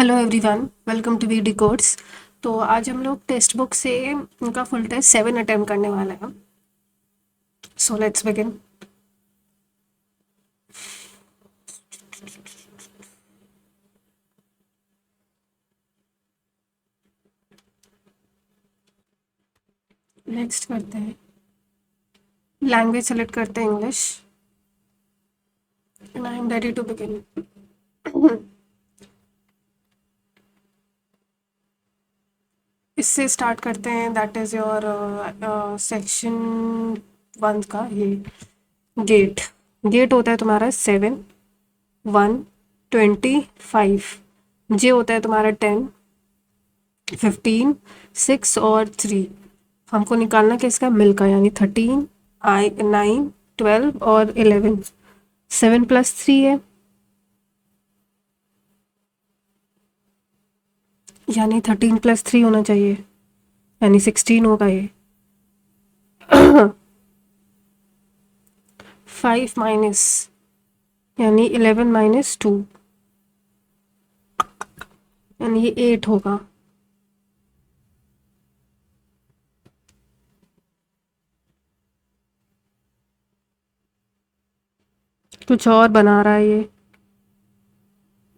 Hello everyone, welcome to VD codes. तो आज हम लोग टेक्स्ट बुक से उनका फुल टेस्ट 7 अटेम्प्ट करने वाले हैं। So let's begin. नेक्स्ट करते हैं, लैंग्वेज सेलेक्ट करते हैं English and I am ready to begin. इससे स्टार्ट करते हैं, दैट इज़ योर सेक्शन 1 का। ये गेट गेट होता है तुम्हारा 7, 1, 25। जे होता है तुम्हारा 10, 15, 6 और 3। हमको निकालना किसका, मिल का, यानी 13, 9, 12 और 11। 7 + 3 है, यानी 13 + 3 होना चाहिए, यानी 16 होगा ये। 5 माइनस, यानी 11 - 2, यानी ये 8 होगा। कुछ और बना रहा है ये,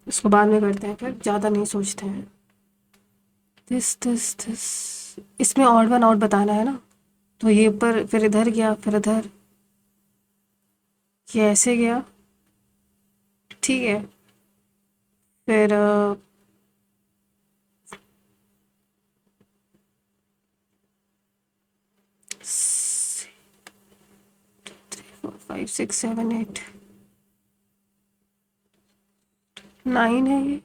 इसको बाद में करते हैं, फिर ज़्यादा नहीं सोचते हैं। दिस इसमें ऑड वन आउट बताना है ना, तो ये ऊपर फिर इधर गया, फिर इधर, ये ऐसे गया, ठीक है। फिर 5, 6, 7, 8, 9 है ये।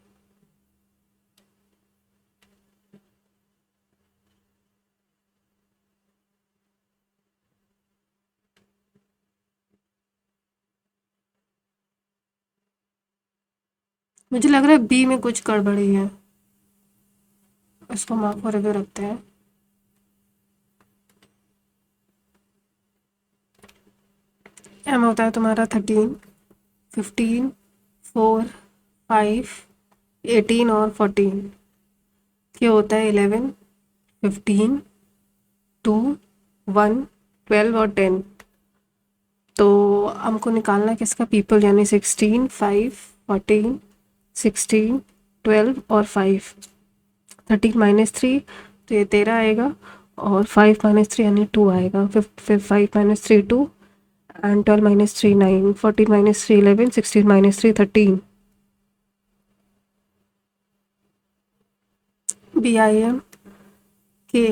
मुझे लग रहा है बी में कुछ गड़बड़ी है, इसको मार्क फॉर रिव्यू रखते हैं। एम होता है तुम्हारा 13, 15, 4, 5, 18 और 14। के होता है 11, 15, 2, 1, 12 और 10। तो हमको निकालना किसका, पीपल, यानी 16, 5, 14, 16, 12 और 5। 13 - 3, तो ये 13 आएगा, और 5 - 3 यानी 2 आएगा। फिर 5 - 3 2, and 12 - 3 9, 14 - 3 11, 16 - 3 13। BIM के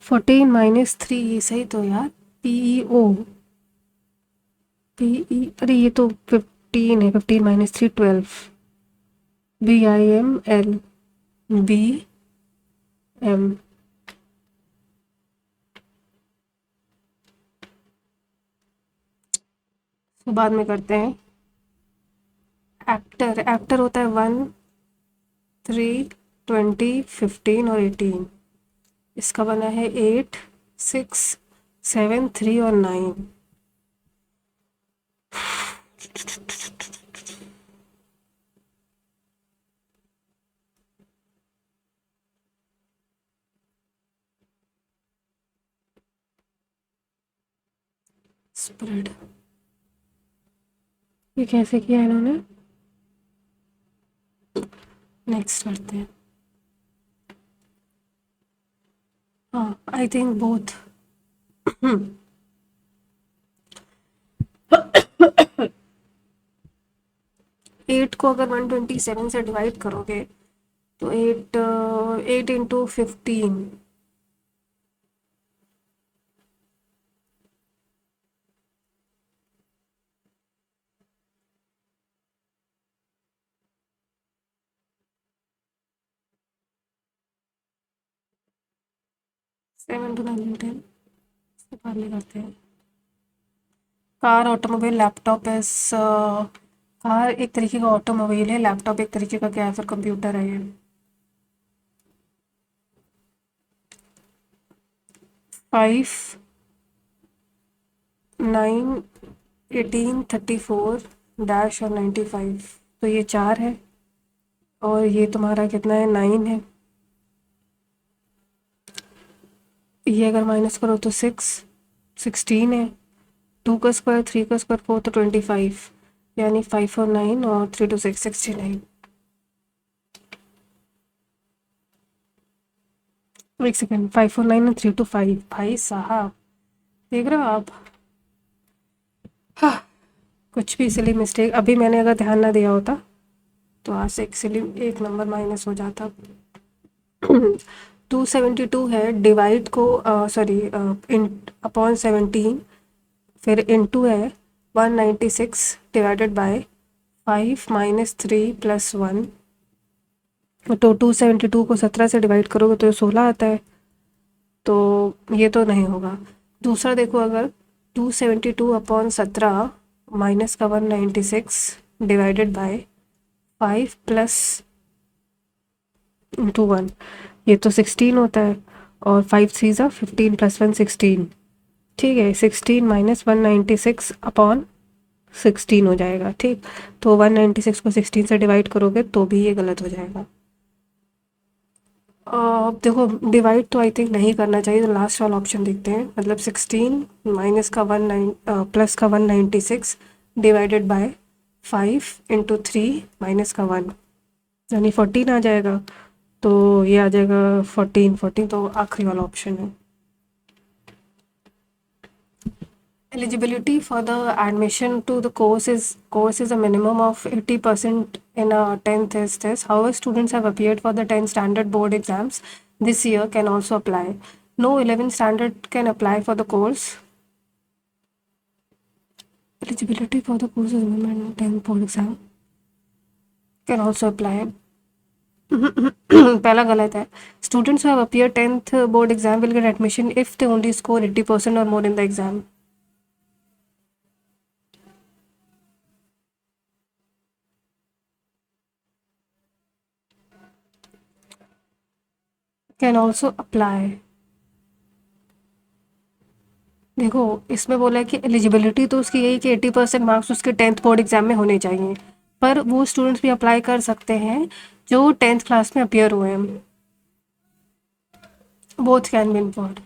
14 - 3, ये सही तो यार। PEO अरे ये तो 15 है, 15 - 3 12। BIML BM, तो बाद में करते हैं। एक्टर एक्टर होता है 1, 3, 20, 15 और 18। इसका बना है 8, 6, 7, 3 और 9। स्प्रेड, ये कैसे किया इन्होंने। नेक्स्ट करते हैं। हाँ, आई थिंक बोथ। 8 को अगर 127 से डिवाइड करोगे तो 8 × 15। 7 to 9 and 10, इसको पहले करते हैं। Car, automobile, laptop is, car एक तरीके का ऑटोमोबाइल है, लैपटॉप एक तरीके का क्या है, फिर कंप्यूटर है ये। 5, 9, 18, 34 डैश और 95। तो ये 4 है, और ये तुम्हारा कितना है, 9 है। ये अगर माइनस करो तो 16 है। 2 का स्क्वायर, 3 का स्क्वायर 4, तो 25, यानी 5 और 9 और 3 to 6, 69। एक सेकेंड, 5 और 9 और 3 to 5, भाई साहब देख रहे हो आप। हाँ, कुछ भी इसलिए मिस्टेक, अभी मैंने अगर ध्यान ना दिया होता तो आज से इसलिए एक नंबर माइनस हो जाता। 272 है, डिवाइड को सॉरी इन अपॉन 17, फिर इनटू है 196 डिवाइडेड बाय 5 माइनस 3 प्लस 1। तो 272 को 17 से डिवाइड करोगे तो ये 16 आता है, तो ये तो नहीं होगा। दूसरा देखो, अगर 272 अपॉन 17 माइनस का 196 डिवाइडेड बाय 5 प्लस इंटू 1, ये तो 16 होता है, और 5 थ्री ज़ा 15 प्लस 1 16। ठीक है, 16 माइनस 196 अपॉन 16 हो जाएगा। ठीक, तो 196 को 16 से डिवाइड करोगे तो भी ये गलत हो जाएगा। देखो, डिवाइड तो आई थिंक नहीं करना चाहिए, तो लास्ट वाला ऑप्शन देखते हैं। मतलब 16 माइनस का प्लस का 196 डिवाइडेड बाय 5 इंटू 3 माइनस का 1, यानी 14 आ जाएगा। तो ये आ जाएगा 14, तो आखिरी वाला ऑप्शन है। Eligibility for the admission to the course is a minimum of 80% in a 10th is this. However, students have appeared for the 10th standard board exams this year can also apply. No 11th standard can apply for the course. Eligibility for the course is minimum 10th board exam can also apply. पहला गलत है। Students who have appeared 10th board exam will get admission if they only score 80% or more in the exam. Can also apply. देखो, इसमें बोला है कि eligibility तो उसकी यही कि 80% मार्क्स उसके 10th बोर्ड एग्जाम में होने चाहिए, पर वो स्टूडेंट्स भी अप्लाई कर सकते हैं जो 10th क्लास में अपियर हुए हैं। Both can be import.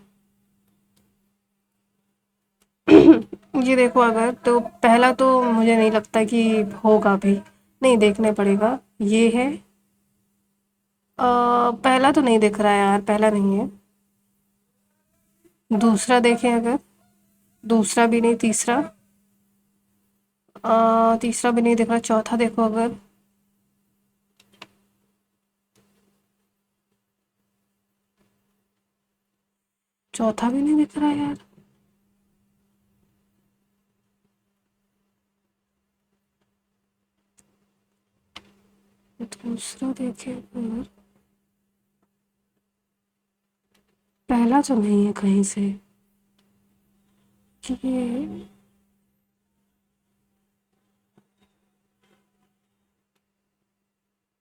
ये देखो, अगर तो पहला तो मुझे नहीं लगता कि होगा भी, नहीं देखने पड़ेगा। ये है पहला तो नहीं दिख रहा है यार, पहला नहीं है। दूसरा देखें अगर, दूसरा भी नहीं, तीसरा तीसरा भी नहीं दिख रहा। चौथा देखो अगर, चौथा भी नहीं दिख रहा यार। दूसरा देखे अगर, पहला तो नहीं है कहीं से। ये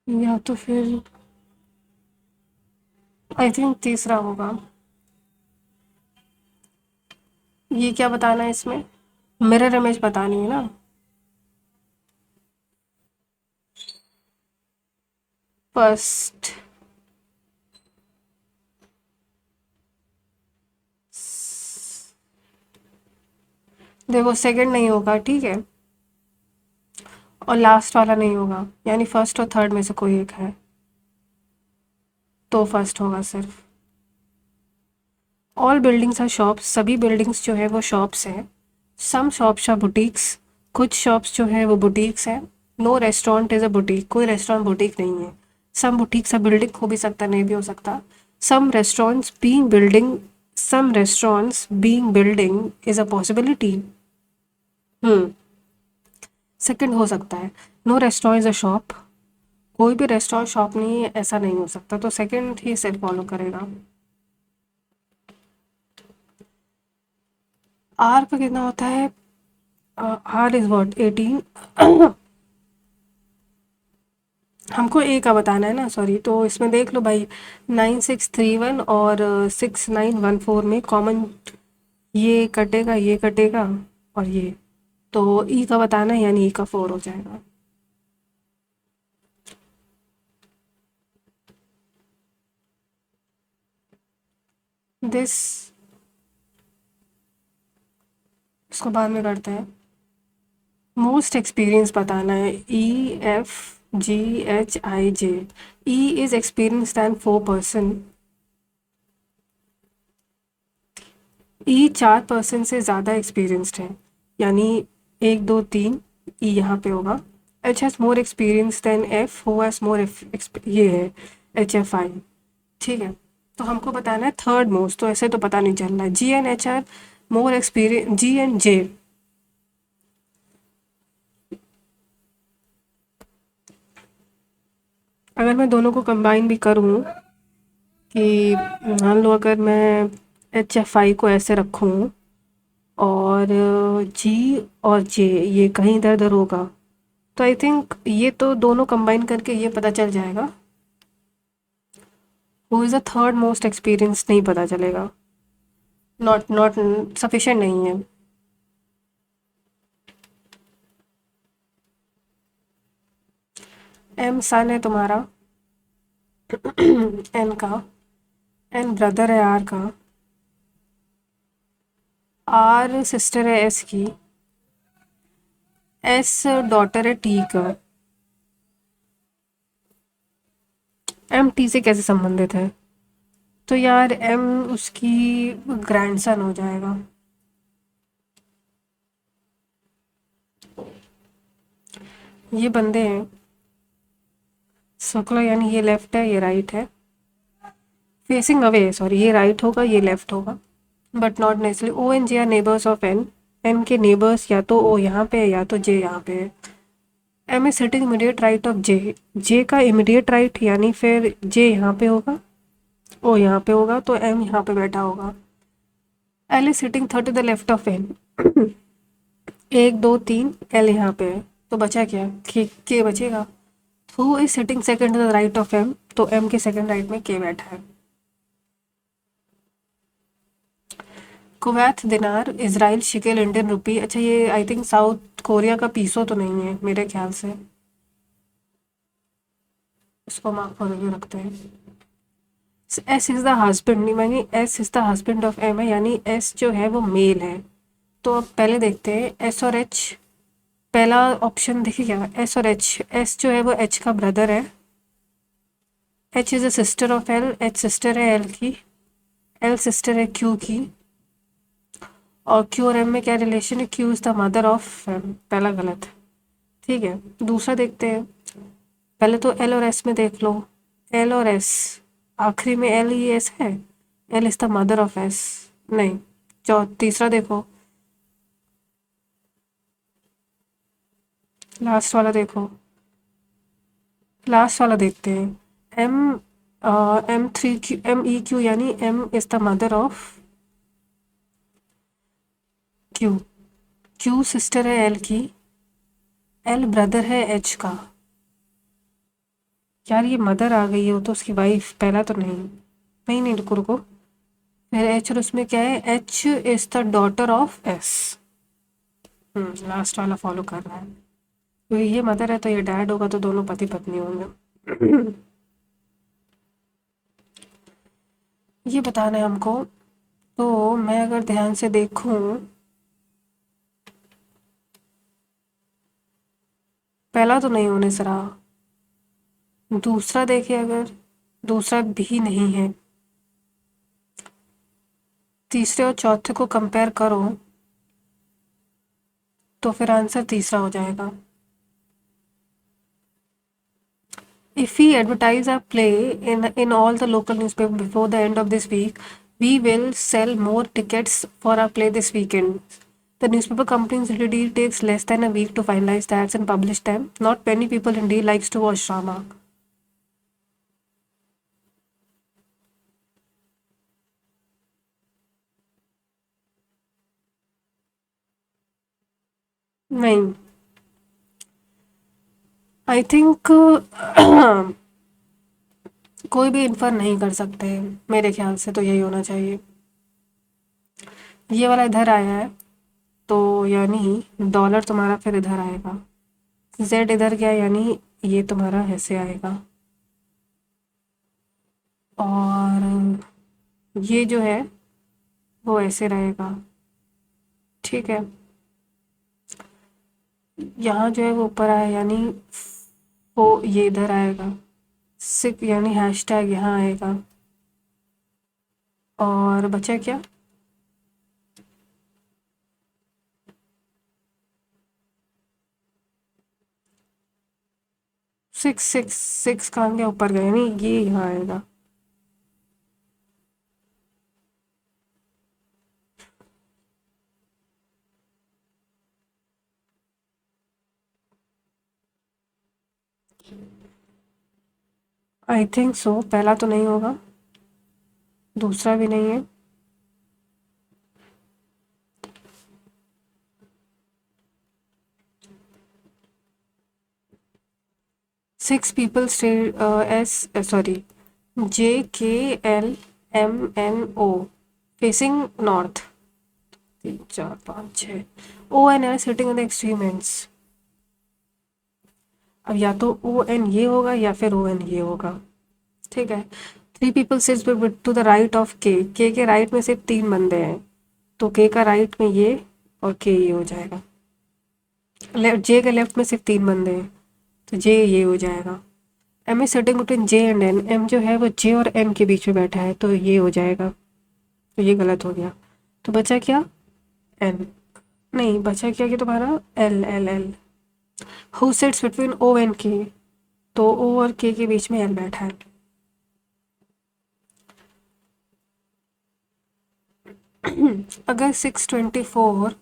या तो फिर आई थिंक तीसरा होगा। ये क्या बताना है इसमें, मिरर इमेज बतानी है ना। फर्स्ट, देखो सेकंड नहीं होगा, ठीक है, और लास्ट वाला नहीं होगा, यानी फर्स्ट और थर्ड में से कोई एक है, तो फर्स्ट होगा सिर्फ। ऑल बिल्डिंग्स आर शॉप्स, सभी बिल्डिंग्स जो है वो शॉप्स हैं। सम शॉप्स आर बुटीक्स, कुछ शॉप्स जो है वो बुटीक्स हैं। No restaurant is a boutique, कोई रेस्टोरेंट बुटीक नहीं है। सम बुटीक्स आर बिल्डिंग, हो भी सकता नहीं भी हो सकता। Some restaurants being building, some restaurants being building is a possibility. Second हो सकता है। No restaurant is a shop, कोई भी रेस्टोरेंट शॉप नहीं है, ऐसा नहीं हो सकता, तो सेकंड ही सिर्फ फॉलो करेगा। आर का कितना होता है, आर इज वॉट 18। हमको ए का बताना है ना, सॉरी, तो इसमें देख लो भाई, 9631 और 6914 में कॉमन ये कटेगा, ये कटेगा, और ये, तो ई का बताना है, यानी ई का 4 हो जाएगा। दिस, इसको बाद में करते हैं। मोस्ट एक्सपीरियंस बताना है, EFGHIJ। E is experience than 4%। E 4% से ज़्यादा एक्सपीरियंसड है, यानी 1 2 3 ई यहाँ पे होगा। H has more experience than F, who has more, ये है HFI। ठीक है, तो हमको बताना है थर्ड मोस्ट, तो ऐसे तो पता नहीं चल रहा है। G and H R more experience, G and J. अगर मैं दोनों को कंबाइन भी करूँ कि मान लो अगर मैं HFI को ऐसे रखूँ और जी और जे ये कहीं इधर उधर होगा, तो आई थिंक ये तो दोनों कंबाइन करके ये पता चल जाएगा। Who is the third most experience नहीं पता चलेगा, नॉट नॉट सफिशेंट नहीं है। एम सन है तुम्हारा, एन का, एन ब्रदर है आर का, आर सिस्टर है एस की, एस डॉटर है टी का। एम टी से कैसे संबंधित है? तो यार एम उसकी ग्रैंडसन हो जाएगा। ये बंदे हैं शुक्ला, यानी ये लेफ्ट है ये राइट है, फेसिंग अवे, सॉरी ये राइट होगा ये लेफ्ट होगा, but not necessarily. O and J are neighbours of N. N के नेबर्स या तो ओ यहाँ पे है या तो जे यहाँ पे है। M is sitting immediate right of J, J का इमीडिएट राइट यानी फिर जे यहाँ पे होगा, ओ यहाँ पे होगा, तो एम यहाँ पे बैठा होगा। L is sitting third to the left of N. 1 2 3 L यहाँ पे है, तो बचा क्या, के बचेगा। Who is sitting second to the right of M, तो एम के सेकंड राइट में के बैठा है। कुवैत दिनार, इसराइल शिकेल, इंडियन रुपी। अच्छा ये आई थिंक साउथ कोरिया का पीसो तो नहीं है मेरे ख्याल से, इसको मार्क फॉर रिव्यू रखते हैं। एस इज द हस्बैंड, यानी S is the husband of M है, यानी एस जो है वो मेल है। तो अब पहले देखते हैं एस और एच। पहला ऑप्शन देखिए क्या, एस और एच। एस जो है वो एच का ब्रदर है, H is a sister of L, H sister है एल की, एल सिस्टर है क्यू की, और क्यू और एम में क्या रिलेशन है, Q is the mother of M. पहला गलत। ठीक है, दूसरा देखते हैं। पहले तो एल और एस में देख लो, एल और एस, आखिरी में एल ही एस है, L is the mother of S, नहीं। तीसरा देखो, लास्ट वाला देखो, लास्ट वाला देखते हैं। M3Q, यानी M is the mother of Q, Q sister है एल की, एल ब्रदर है एच का। यार ये मदर आ गई है, वो तो उसकी वाइफ, पहला तो नहीं, नहीं नहीं रुको रुको, फिर एच और उसमें क्या है, H is the daughter of S. Last वाला फॉलो कर रहा है, तो ये मदर है तो ये डैड होगा, तो दोनों पति पत्नी होंगे। ये बताना है हमको। तो मैं अगर ध्यान से देखूं, पहला तो नहीं होने से रहा, दूसरा देखे अगर, दूसरा भी नहीं है, तीसरे और चौथे को कंपेयर करो तो फिर आंसर तीसरा हो जाएगा। If we advertise our play in all the local newspaper before the end of this week, we will sell more tickets for our play this weekend. The newspaper companies usually takes less than a week to finalize the ads and publish them. Not many people indeed likes to watch drama. नहीं, I think कोई भी infer नहीं कर सकते, मेरे ख्याल से तो यही होना चाहिए। ये वाला इधर आया है, तो यानी डॉलर तुम्हारा फिर इधर आएगा, जेड इधर गया यानी ये तुम्हारा ऐसे आएगा, और ये जो है वो ऐसे रहेगा। ठीक है, यहाँ जो है वो ऊपर आया, यानी वो ये इधर आएगा। सिक यानी हैशटैग यहाँ आएगा। और बचा क्या? 6 कहाँ गया? ऊपर गया, नहीं ये यहाँ आएगा। आई थिंक सो, पहला तो नहीं होगा, दूसरा भी नहीं है। Six people stay S sorry JKLMNO facing north. 3 4 5 6 ON sitting on the extreme ends. अब या तो ON ये होगा या फिर ON ये होगा। ठीक है, 3 people sits to the right of K K right में सिर्फ 3 बंदे हैं, तो के का राइट में ये और के ये हो जाएगा। लेफ्ट जे के लेफ्ट में सिर्फ 3 बंदे हैं, तो जे ये हो जाएगा। M is sitting between J and N, M जो है वो जे और एन के बीच में बैठा है, तो ये हो जाएगा। तो ये गलत हो गया। तो बचा क्या? एन। नहीं, बचा क्या कि तुम्हारा L L L. Who sits between O and K, तो ओ और के बीच में एल बैठा है। अगर 624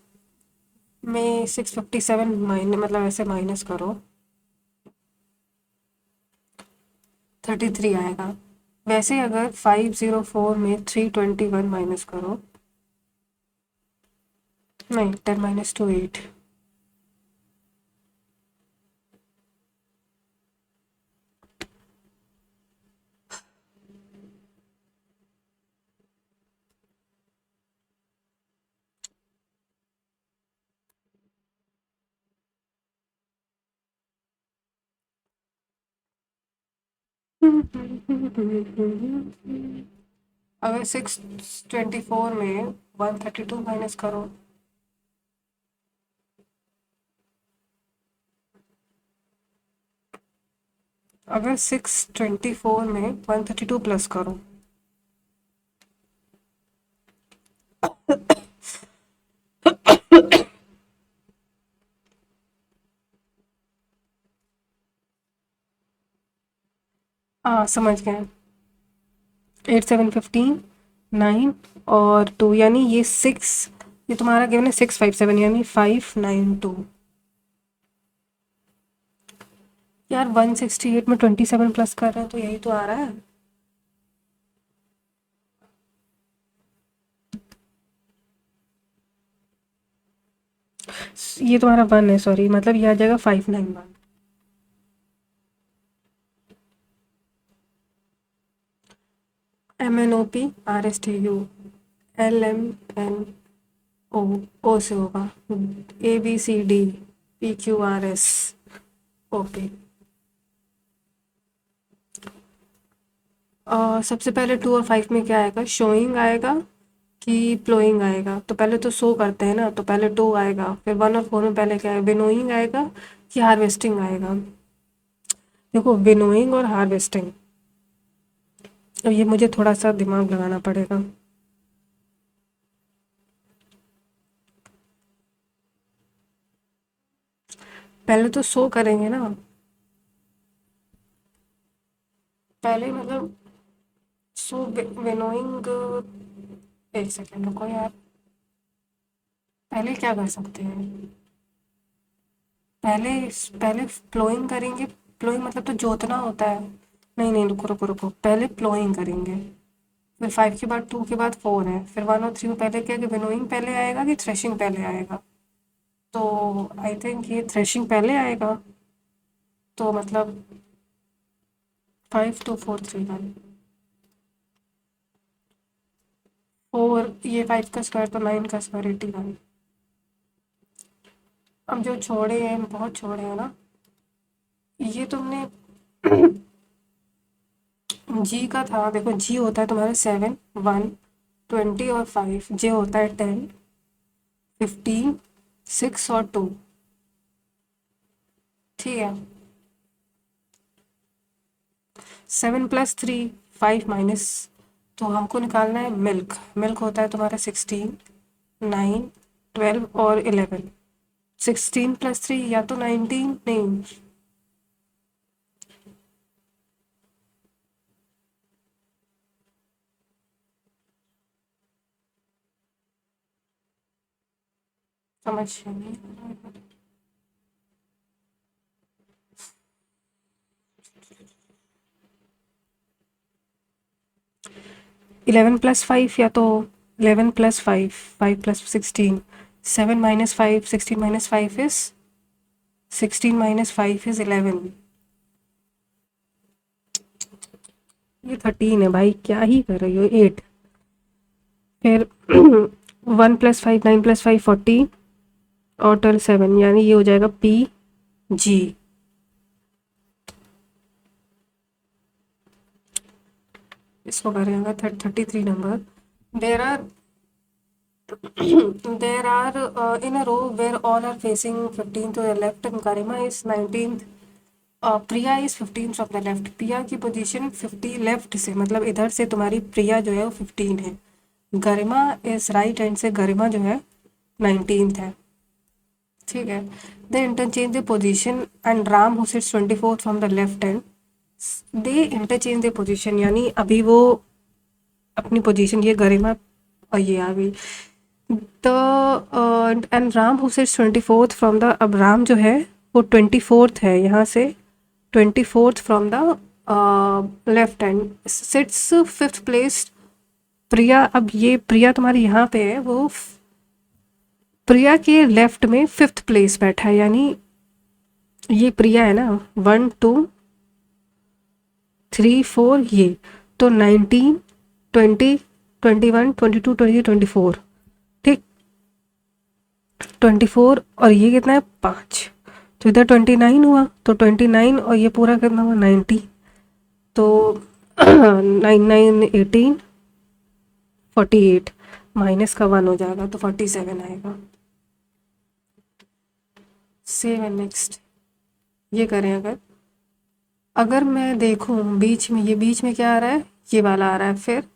में 657 मतलब ऐसे माइनस करो, 33 आएगा। वैसे अगर 504 में 321 माइनस करो, नहीं 10 माइनस टू 8। अगर 624 में 132 माइनस करो, अगर 624 में 132 प्लस करो, हाँ समझ गए। 8 7 15 9 और 2, यानी ये 6, ये तुम्हारा गिवन है 657, यानी 592। यार 168 में 27 प्लस कर रहे हैं तो यही तो आ रहा है। ये तुम्हारा 1 है, सॉरी, मतलब ये आ जाएगा 591। MNOP RSTU LMNO, ओ से होगा, ABCD PQRS OP। सबसे पहले 2 और 5 में क्या आएगा? शोइंग आएगा कि प्लोइंग आएगा? तो पहले तो शो करते हैं ना, तो पहले 2 आएगा, फिर 1 और 4 में पहले क्या है? विनोइंग आएगा कि हार्वेस्टिंग आएगा? देखो, विनोइंग और हार्वेस्टिंग, अब ये मुझे थोड़ा सा दिमाग लगाना पड़ेगा। पहले तो शो करेंगे ना, पहले मतलब शो विनोइंग। एक सेकेंड रुको यार, पहले क्या कर सकते हैं? पहले पहले प्लोइंग करेंगे। प्लोइंग मतलब तो जोतना होता है। नहीं नहीं, रुको रुको रुको, पहले प्लोइंग करेंगे, फिर 5 के बाद 2 के बाद 4 है, फिर 1 और 3 में पहले क्या कि विनोइंग पहले आएगा कि थ्रेशिंग पहले आएगा? तो आई थिंक ये थ्रेशिंग पहले आएगा, तो मतलब 5 2 4 3 1। 4, ये 5 का स्क्वायर तो 9 का स्क्वायर 81। अब जो छोड़े हैं बहुत छोड़े हैं ना। ये तुमने जी का था, देखो जी होता है तुम्हारा 7 1 20 और 5, जे होता है 10, 15, 6 और 2। ठीक है। 7 + 3, 5 माइनस, तो हमको निकालना है मिल्क। मिल्क होता है तुम्हारा 16, 9, 12 और 11। 16 + 3 या तो 19, नहीं, समझ नहीं। 11 + 5 या तो 11 + 5, 5 + 16, 7 - 5, 16 - 5 इज 16 - 5 इज 11। ये 13 है भाई, क्या ही कर रही हो। 8, फिर 1 + 5, 9 + 5, 14 और 12, 7, यानी ये हो जाएगा PG। इसको करेंगे 33 नंबर। There are there are in a row where all are facing 15 to the left and Garima is 19th, Priya is 15 from the left. Priya की पोजीशन 50 लेफ्ट से, मतलब इधर से तुम्हारी प्रिया जो है वो 15 है। गरिमा इज राइट हैंड से, गरिमा जो है 19th है। ठीक है। They interchange the position and Ram who sits 24 from the left hand, they interchange the position, यानी अभी वो अपनी पोजीशन, ये गरिमा और ये आ गई। The end Ram who seats 24th from the, अब राम जो है वो 24th है यहाँ से, 24th from the left hand, sits 5th place. Priya, अब ये प्रिया तुम्हारी यहाँ पे है, वो प्रिया के लेफ्ट में 5th प्लेस बैठा है, यानी ये प्रिया है ना, 1, 2, 3, 4 ये, तो 19, 20, 21, 22, 23, 24। ठीक, 24 और ये कितना है 5, तो इधर 29 हुआ, तो 29 और ये पूरा कितना हुआ 90, तो 9, 9, 18, 48 माइनस का 1 हो जाएगा, तो 47 आएगा। सेवन नेक्स्ट, ये करें अगर, अगर मैं देखूं बीच में, ये बीच में क्या आ रहा है, ये वाला आ रहा है, फिर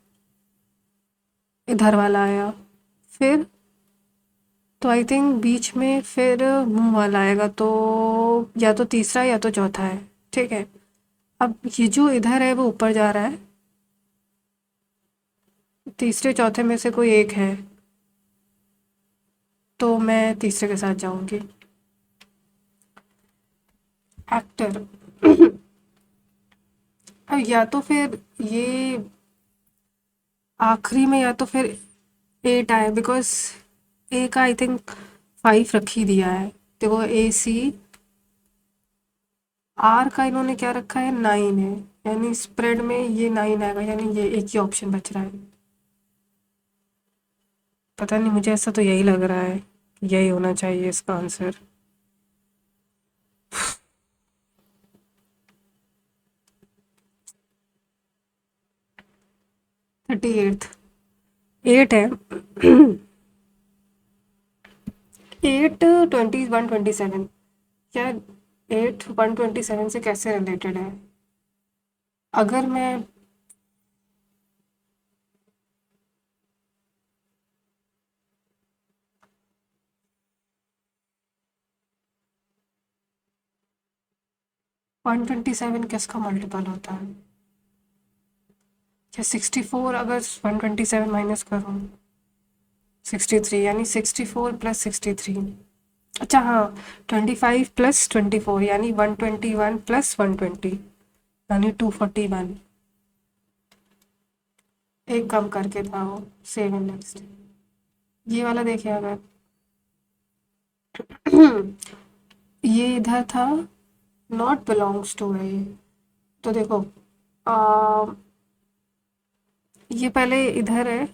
इधर वाला आया, फिर तो आई थिंक बीच में फिर मुंह वाला आएगा, तो या तो तीसरा या तो चौथा है। ठीक है। अब ये जो इधर है वो ऊपर जा रहा है, तीसरे चौथे में से कोई एक है, तो मैं तीसरे के साथ जाऊंगी। एक्टर, या तो फिर ये आखिरी में, या तो फिर 8 आए, बिकॉज ए का आई थिंक 5 रख ही दिया है, देखो AC, आर का इन्होंने क्या रखा है 9 है, यानी स्प्रेड में ये 9 आएगा, यानी ये एक ही ऑप्शन बच रहा है। पता नहीं, मुझे ऐसा तो यही लग रहा है कि यही होना चाहिए इसका आंसर। थर्टी एट्थ, 8 है। 8, 21, 27, क्या 8 127 से कैसे रिलेटेड है? अगर मैं 127 किसका मल्टीपल होता है? क्या 64, अगर 127 माइनस करूँ 63, यानी 64 + 63। अच्छा हाँ, 25 + 24 यानी 121 + 120, यानी 241। एक कम करके था वो। सेवन नेक्स्ट, ये वाला देखिए अगर, ये इधर था, नॉट बिलोंग्स टू है ये, तो देखो आ, ये पहले इधर है,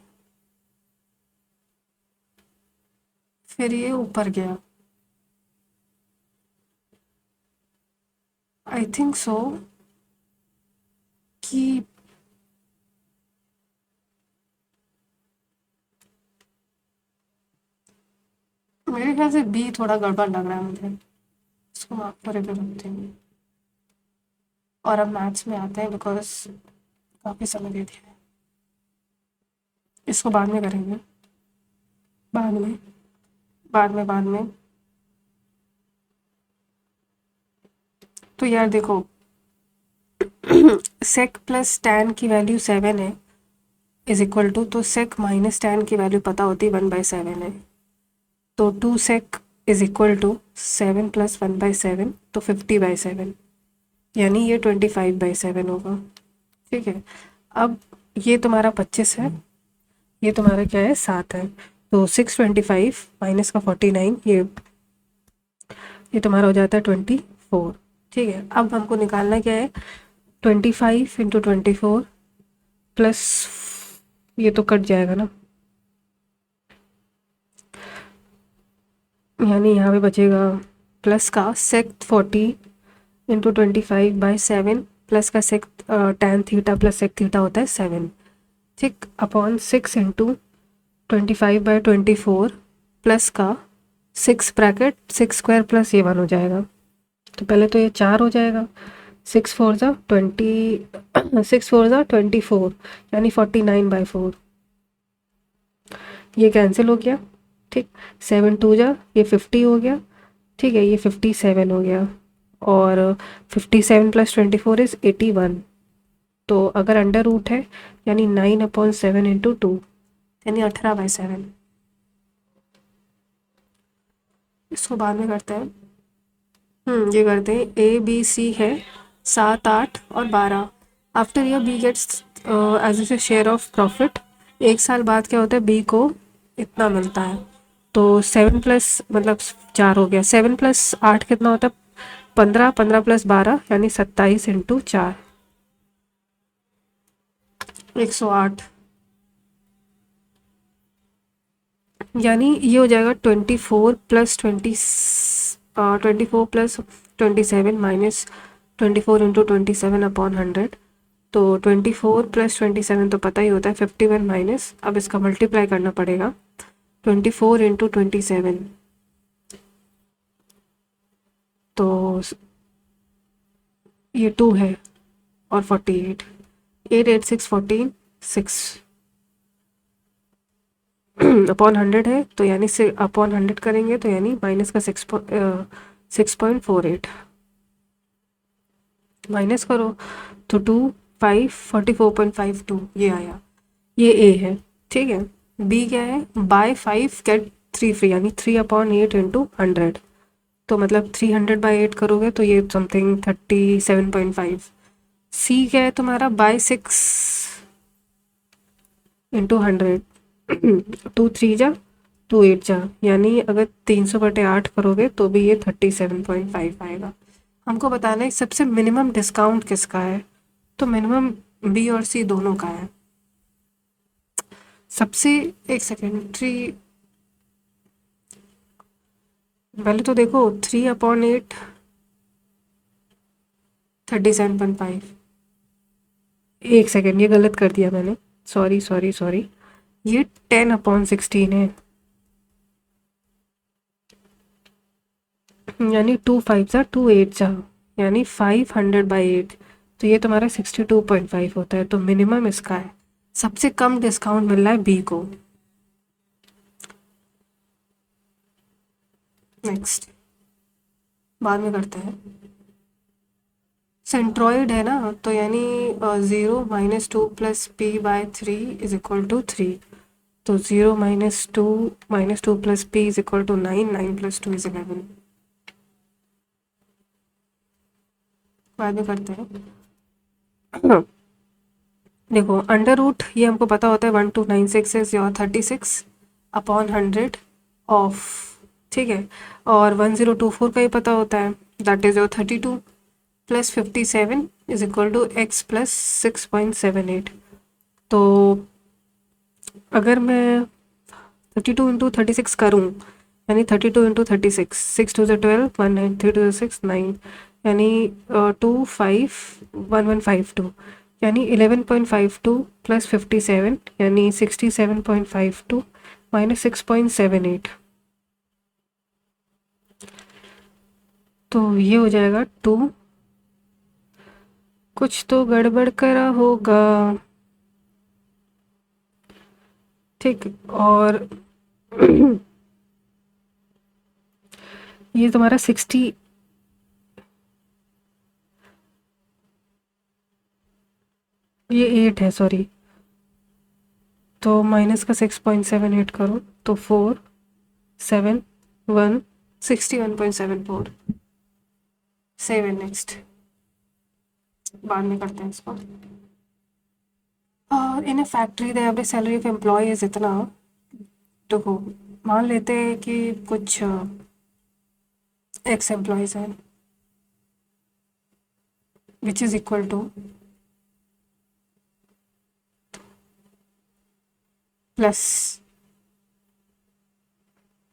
फिर ये ऊपर गया, आई थिंक सो कि ख्याल से बी थोड़ा गड़बड़ लग रहा है मुझे, इसको मार्क पर इधर रखते हैं। और अब मैथ्स में आते हैं बिकॉज काफ़ी समय दे दिया है, इसको बाद में करेंगे, बाद में बाद में। तो यार देखो, सेक प्लस टैन की वैल्यू 7 है इज इक्वल टू, तो सेक माइनस टैन की वैल्यू पता होती 1/7 है, तो 2 सेक इज इक्वल टू 7 प्लस 1/7, तो 50/7, यानी ये 25/7 होगा। ठीक है, अब ये तुम्हारा 25 है, ये तुम्हारा क्या है 7 है, तो 625 माइनस का 49, ये तुम्हारा हो जाता है 24। ठीक है, अब हमको निकालना क्या है, 25 इंटू 24 प्लस, ये तो कट जाएगा ना, यानी यहाँ पे बचेगा प्लस का सेक 40 इंटू 25/7 प्लस का sec tan theta plus sec theta होता है 7, ठीक, अपॉन 6 इंटू 25/24 प्लस का 6 ब्रैकेट 6 स्क्वायर प्लस ये 1 हो जाएगा। तो पहले तो ये 4 हो जाएगा, 6 4 यानी 49/4, ये कैंसिल हो गया। ठीक, 7 2 ये 50 हो गया। ठीक है, ये 57 हो गया, और 57 प्लस 24 इज़ 81। तो अगर अंडर रूट है यानी 9/7 इंटू 2, यानी 18/7। इसको बाद में करते हैं, ये करते हैं, ए बी सी है 7 8 और 12। After year B gets as a share of profit, 1 साल बाद क्या होता है, बी को इतना मिलता है। तो 7 प्लस मतलब 4 हो गया, 7 प्लस 8 कितना होता है, 15, 15 प्लस 12 यानी 27 इंटू 4, 108, यानी ये हो जाएगा 24 प्लस 27 माइनस 24 इंटू 27 अपॉन 100। तो 24 प्लस 27 तो पता ही होता है 51 माइनस, अब इसका मल्टीप्लाई करना पड़ेगा, 24 इंटू 27, तो ये 2 है और 48, 8 8 6 14 6 अपॉन 100 है, तो यानी से अपॉन 100 करेंगे तो यानी माइनस का 6.48, माइनस करो तो 2 5 44.52 ये आया, ये ए है। ठीक है, बी क्या है, बाय 5 गेट 3 फ्री, यानी 3/8 इंटू 100, तो मतलब 300/8 करोगे तो ये समथिंग 37.5। सी क्या है तुम्हारा, बाय 6 इंटू 100, 2 3 जा 2 8 जा, यानी अगर 300/8 करोगे तो भी ये 37.5 आएगा। हमको बताना है सबसे मिनिमम डिस्काउंट किसका है, तो मिनिमम बी और सी दोनों का है। सबसे, एक सेकेंड, पहले तो देखो 3/8 37.5, एक सेकेंड ये गलत कर दिया मैंने, सॉरी सॉरी सॉरी, ये 10/16 है, यानी 2 5 जा 2 8 जा, यानी 500/8, तो ये तुम्हारा 62.5 होता है, तो मिनिमम इसका है। सबसे कम डिस्काउंट मिल रहा है बी को। नेक्स्ट, बाद में करते हैं। सेंट्रॉइड है ना, तो यानी 0 -2 plus p/3 is equal to 3, तो 0 -2 plus p is equal to 9, 9 plus 2 is 11। बाद में करते हैं। देखो अंडर रूट ये हमको पता होता है 1296 इज योर 36 अपॉन 100 ऑफ, ठीक है, और 1024 का ही पता होता है, that is your 32 plus 57 is equal to x plus 6.78। तो अगर मैं 32 इंटू 36 करूँ, यानी 32 इंटू 36, 6 2 12, 1 9, 3 2 6 9, यानी 2 5 1 1 5 2, यानी 11.52 प्लस 57 यानी 67.52 माइनस 6.78, तो ये हो जाएगा 2, कुछ तो गड़बड़ करा होगा। ठीक, और ये तुम्हारा 60, ये 8 है सॉरी, तो माइनस का 6.78 करो तो 4, 7, 1, 61.74। सेवन नेक्स्ट, बाद में करते हैं इसको। और in a factory the average salary of employ is इतना, तो मान लेते हैं कि कुछ एक्स एम्प्लॉयज़ हैं which is equal two plus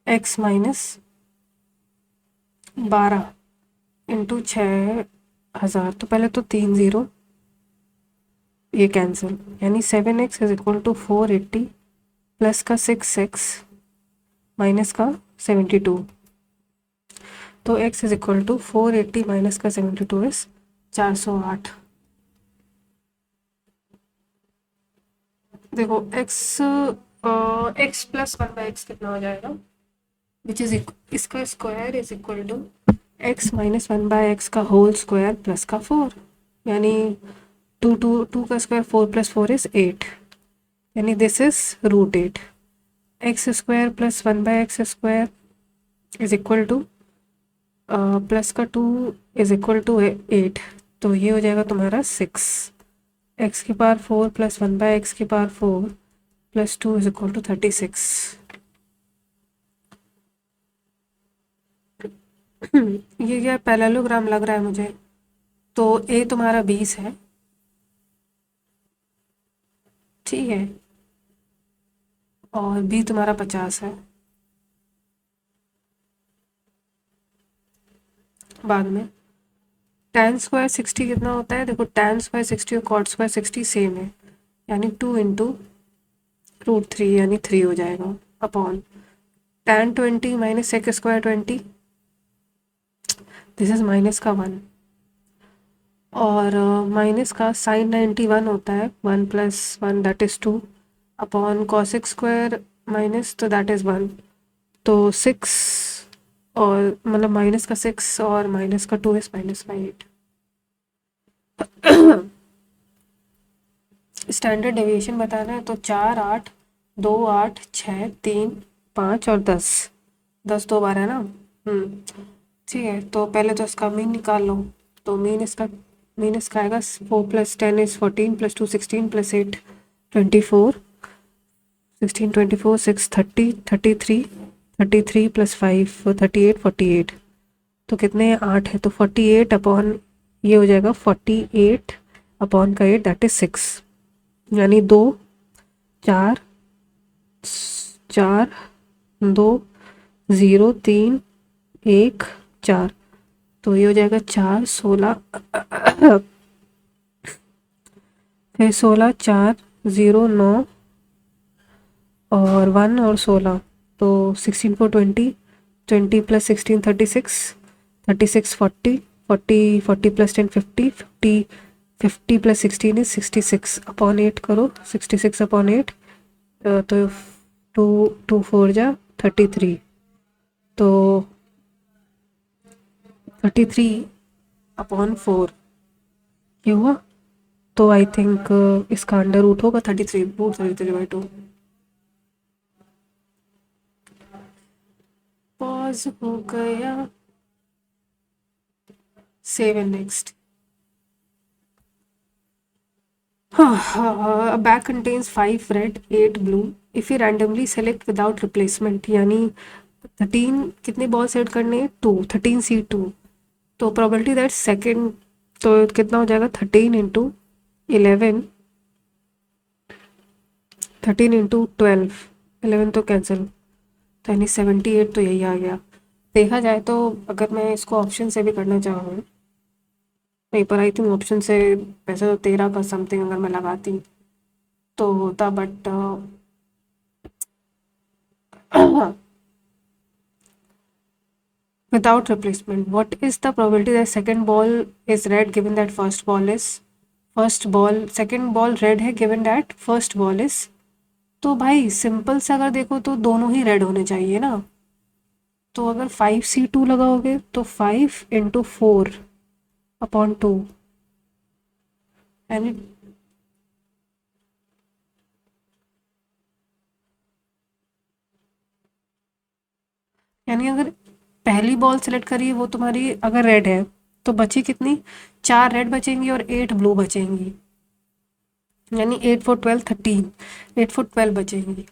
x minus 12 into 6,000। तो पहले तो 3 ज़ीरो, ये कैंसिल, यानी 7x is equal to 480 plus का 6x माइनस का 72। तो x is equal to 480 minus का 72 इज 408। देखो x प्लस 1/x कितना हो जाएगा, विच इज इसका square is equal to x minus 1/x का होल स्क्वायर प्लस का 4, यानी 2 का स्क्वायर 4 प्लस 4 इज 8, यानी this is √8। X square plus 1/x square is equal two plus का 2 इज इक्वल टू 8, तो ये हो जाएगा तुम्हारा 6। एक्स की पावर 4 प्लस 1/x की power 4 plus 2 is equal to 36। ये क्या पैरेललोग्राम लग रहा है मुझे। तो ए तुम्हारा 20 है, ठीक है, और बी तुम्हारा 50 है। बाद में tan स्क्वायर 60 कितना होता है, देखो tan स्क्वायर 60 और cot स्क्वायर 60 सेम है, यानी 2 इंटू √3 यानी 3 हो जाएगा, upon tan 20 minus sec square 20, this is minus का 1, और माइनस का साइन 91 होता है, 1 plus 1 that is 2, upon cosec square minus, तो दैट इज़ 1, तो 6, और मतलब माइनस का 6 और माइनस का 2 इज माइनस का 8। स्टैंडर्ड डेविएशन बताना है, तो 4, 8, 2, 8, 6, 3, 5 और 10, 10 2 बार है ना। ठीक है, तो पहले तो इसका मीन निकाल लो। तो मीन इसका आएगा 4 plus 10 is 14 plus 2 16 plus 8 24, 16 24 6 30 33 33 plus 5 38 48, तो कितने हैं 8 है, तो 48 अपॉन ये हो जाएगा 48 अपॉन का 8 दैट इज 6, यानी 2 4 4 2 0 3 1 4, तो ये हो जाएगा 4 16 फिर 16 4 0 9 और 1 और 16, तो 16 4 20 20 plus 16 36 36 40 40 40 plus 10 50 50 50 plus 16 is 66 upon 8 करो, 66 अपॉन 8, तो 2 2 4 जा 33, तो 33 अपॉन 4 ये हुआ, तो आई थिंक इसका अंडर रूट होगा 33 √33/2। पॉज हो गया, save and next. A bag contains 5 red, 8 blue. If you randomly select without replacement, यानी 13 कितने बॉल सेट करने हैं, 2, 13C2, तो प्रोबेबिलिटी दैट सेकेंड, तो कितना हो जाएगा 13 इंटू 11, 13 इंटू 12, 11 तो कैंसिल, तो यानी 78, तो यही आ गया। देखा जाए तो अगर मैं इसको ऑप्शन से भी करना चाहूँ, नहीं पर आई थिंक ऑप्शन से वैसे तो 13 का समथिंग अगर मैं लगाती तो होता, but without replacement. What is the probability that second ball is red given that first ball second ball red है given that first ball is, तो भाई सिंपल से अगर देखो तो दोनों ही रेड होने चाहिए ना। तो अगर 5C2 लगाओगे तो 5 × 4/2, यानी अगर पहली बॉल सेलेक्ट करी है वो तुम्हारी अगर रेड है तो बची कितनी, 4 रेड बचेंगी और 8 ब्लू बचेंगी, यानी 8 × 4 = 12 13, 8 × 4 = 12 बचेंगी।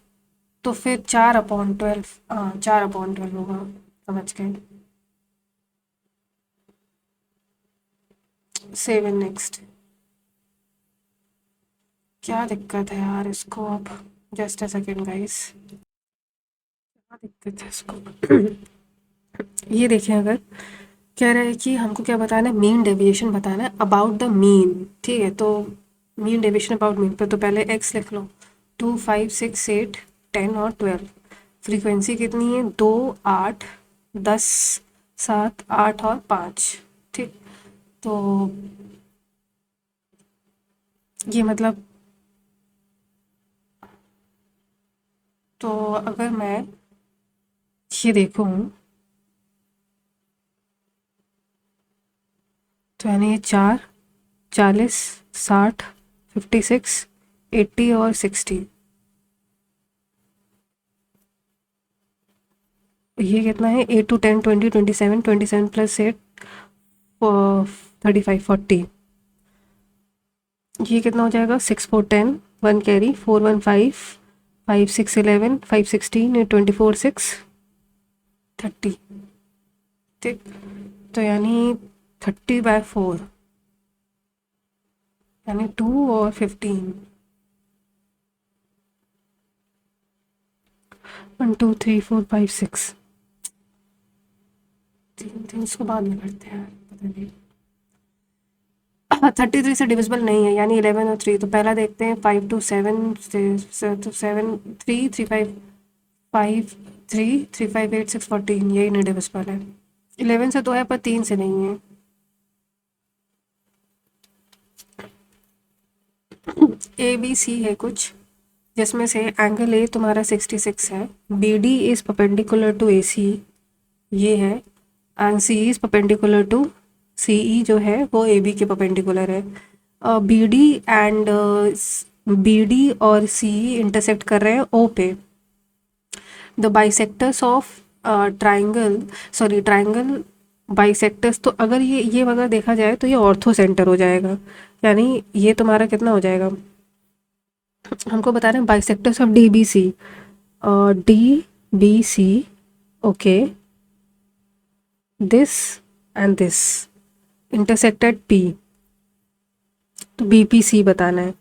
तो फिर 4/12, हाँ 4/12 होगा, समझ गए। 7 नेक्स्ट। क्या दिक्कत है यार इसको, अब जस्ट अ सेकेंड गाइस, क्या दिक्कत है इसको। ये देखिए, अगर कह रहा है कि हमको क्या बताना है, मीन डेविएशन बताना है अबाउट द मीन, ठीक है। तो मीन डेविएशन अबाउट मीन पे तो पहले एक्स लिख लो, 2 5 6 8 10 और 12। फ्रीक्वेंसी कितनी है, 2 8 10 7 8 और 5, ठीक। तो ये मतलब, तो अगर मैं ये देखूँ तो यानी ये 4 40 60 56 80 और 60, ये कितना है, 8 to 10 20 27 27 + 8 35 40, ये कितना हो जाएगा, 6 4 10 1 कैरी 4 1 5 5 6 11 5 16 8 24 6 30, ठीक। तो यानी 30/4, यानी 2 और 15, 1 2 3 4 5 6, तीन इसको बाद में करते हैं, पता नहीं। 33 से डिविजिबल नहीं है, यानी 11 और 3। तो पहला देखते हैं, 5 2 7 तो 7 3 3 5 5 3 3 5 8 6 14, यही नहीं डिविजिबल है। 11 से तो है पर 3 से नहीं है। ए बी सी है कुछ, जिसमें से एंगल ए तुम्हारा 66 है, B D is perpendicular to A C, ये है, and C is perpendicular to C E, जो है वो ए बी के परपेंडिकुलर है। B D and B D और सी ई इंटरसेक्ट कर रहे हैं ओ पे। The bisectors of triangle bisectors, तो अगर ये अगर देखा जाए तो ये ऑर्थो सेंटर हो जाएगा, यानी ये तुम्हारा कितना हो जाएगा, हमको बता रहे हैं bisectors of D B C, D B C, okay, this and this intersected P, तो बी पी सी बताना है।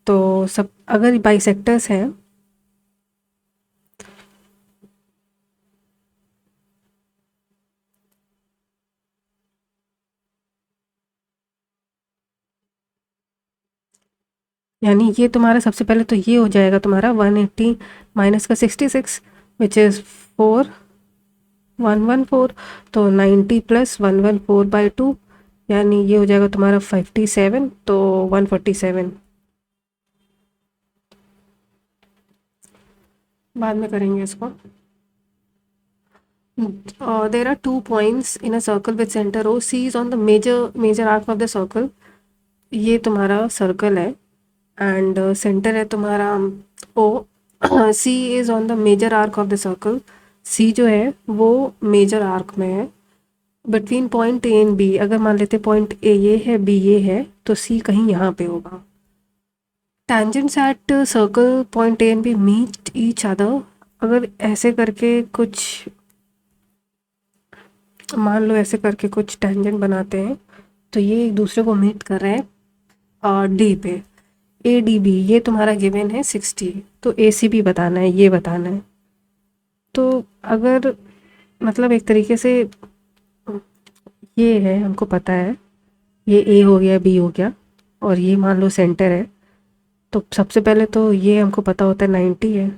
तो सब अगर बाइसेक्टर्स हैं, यानी ये तुम्हारा सबसे पहले तो ये हो जाएगा तुम्हारा 180 माइनस का 66 विच इज़ 4 114, तो 90 + 114/2, यानी ये हो जाएगा तुम्हारा 57, तो 147। बाद में करेंगे इसको। There are 2 points in a circle with centre O, C is on the major arc of the circle, ये तुम्हारा सर्कल है एंड सेंटर है तुम्हारा O. C is on the major arc of the circle, C जो है वो major arc में है, between point A and B. अगर मान लेते पॉइंट ए ये है, बी ये है, तो सी कहीं यहाँ पे होगा। tangents at circle point A and B meet each other, अगर ऐसे करके कुछ मान लो, ऐसे करके कुछ टेंजेंट बनाते हैं तो ये एक दूसरे को मीट कर रहे हैं डी पे, ए डी बी, ये तुम्हारा गिवन है 60, तो ए सी बी बताना है, ये बताना है। तो अगर मतलब एक तरीके से ये है, हमको पता है ये ए हो गया, बी हो गया, और ये मान लो सेंटर है, तो सबसे पहले तो ये हमको पता होता है 90 है,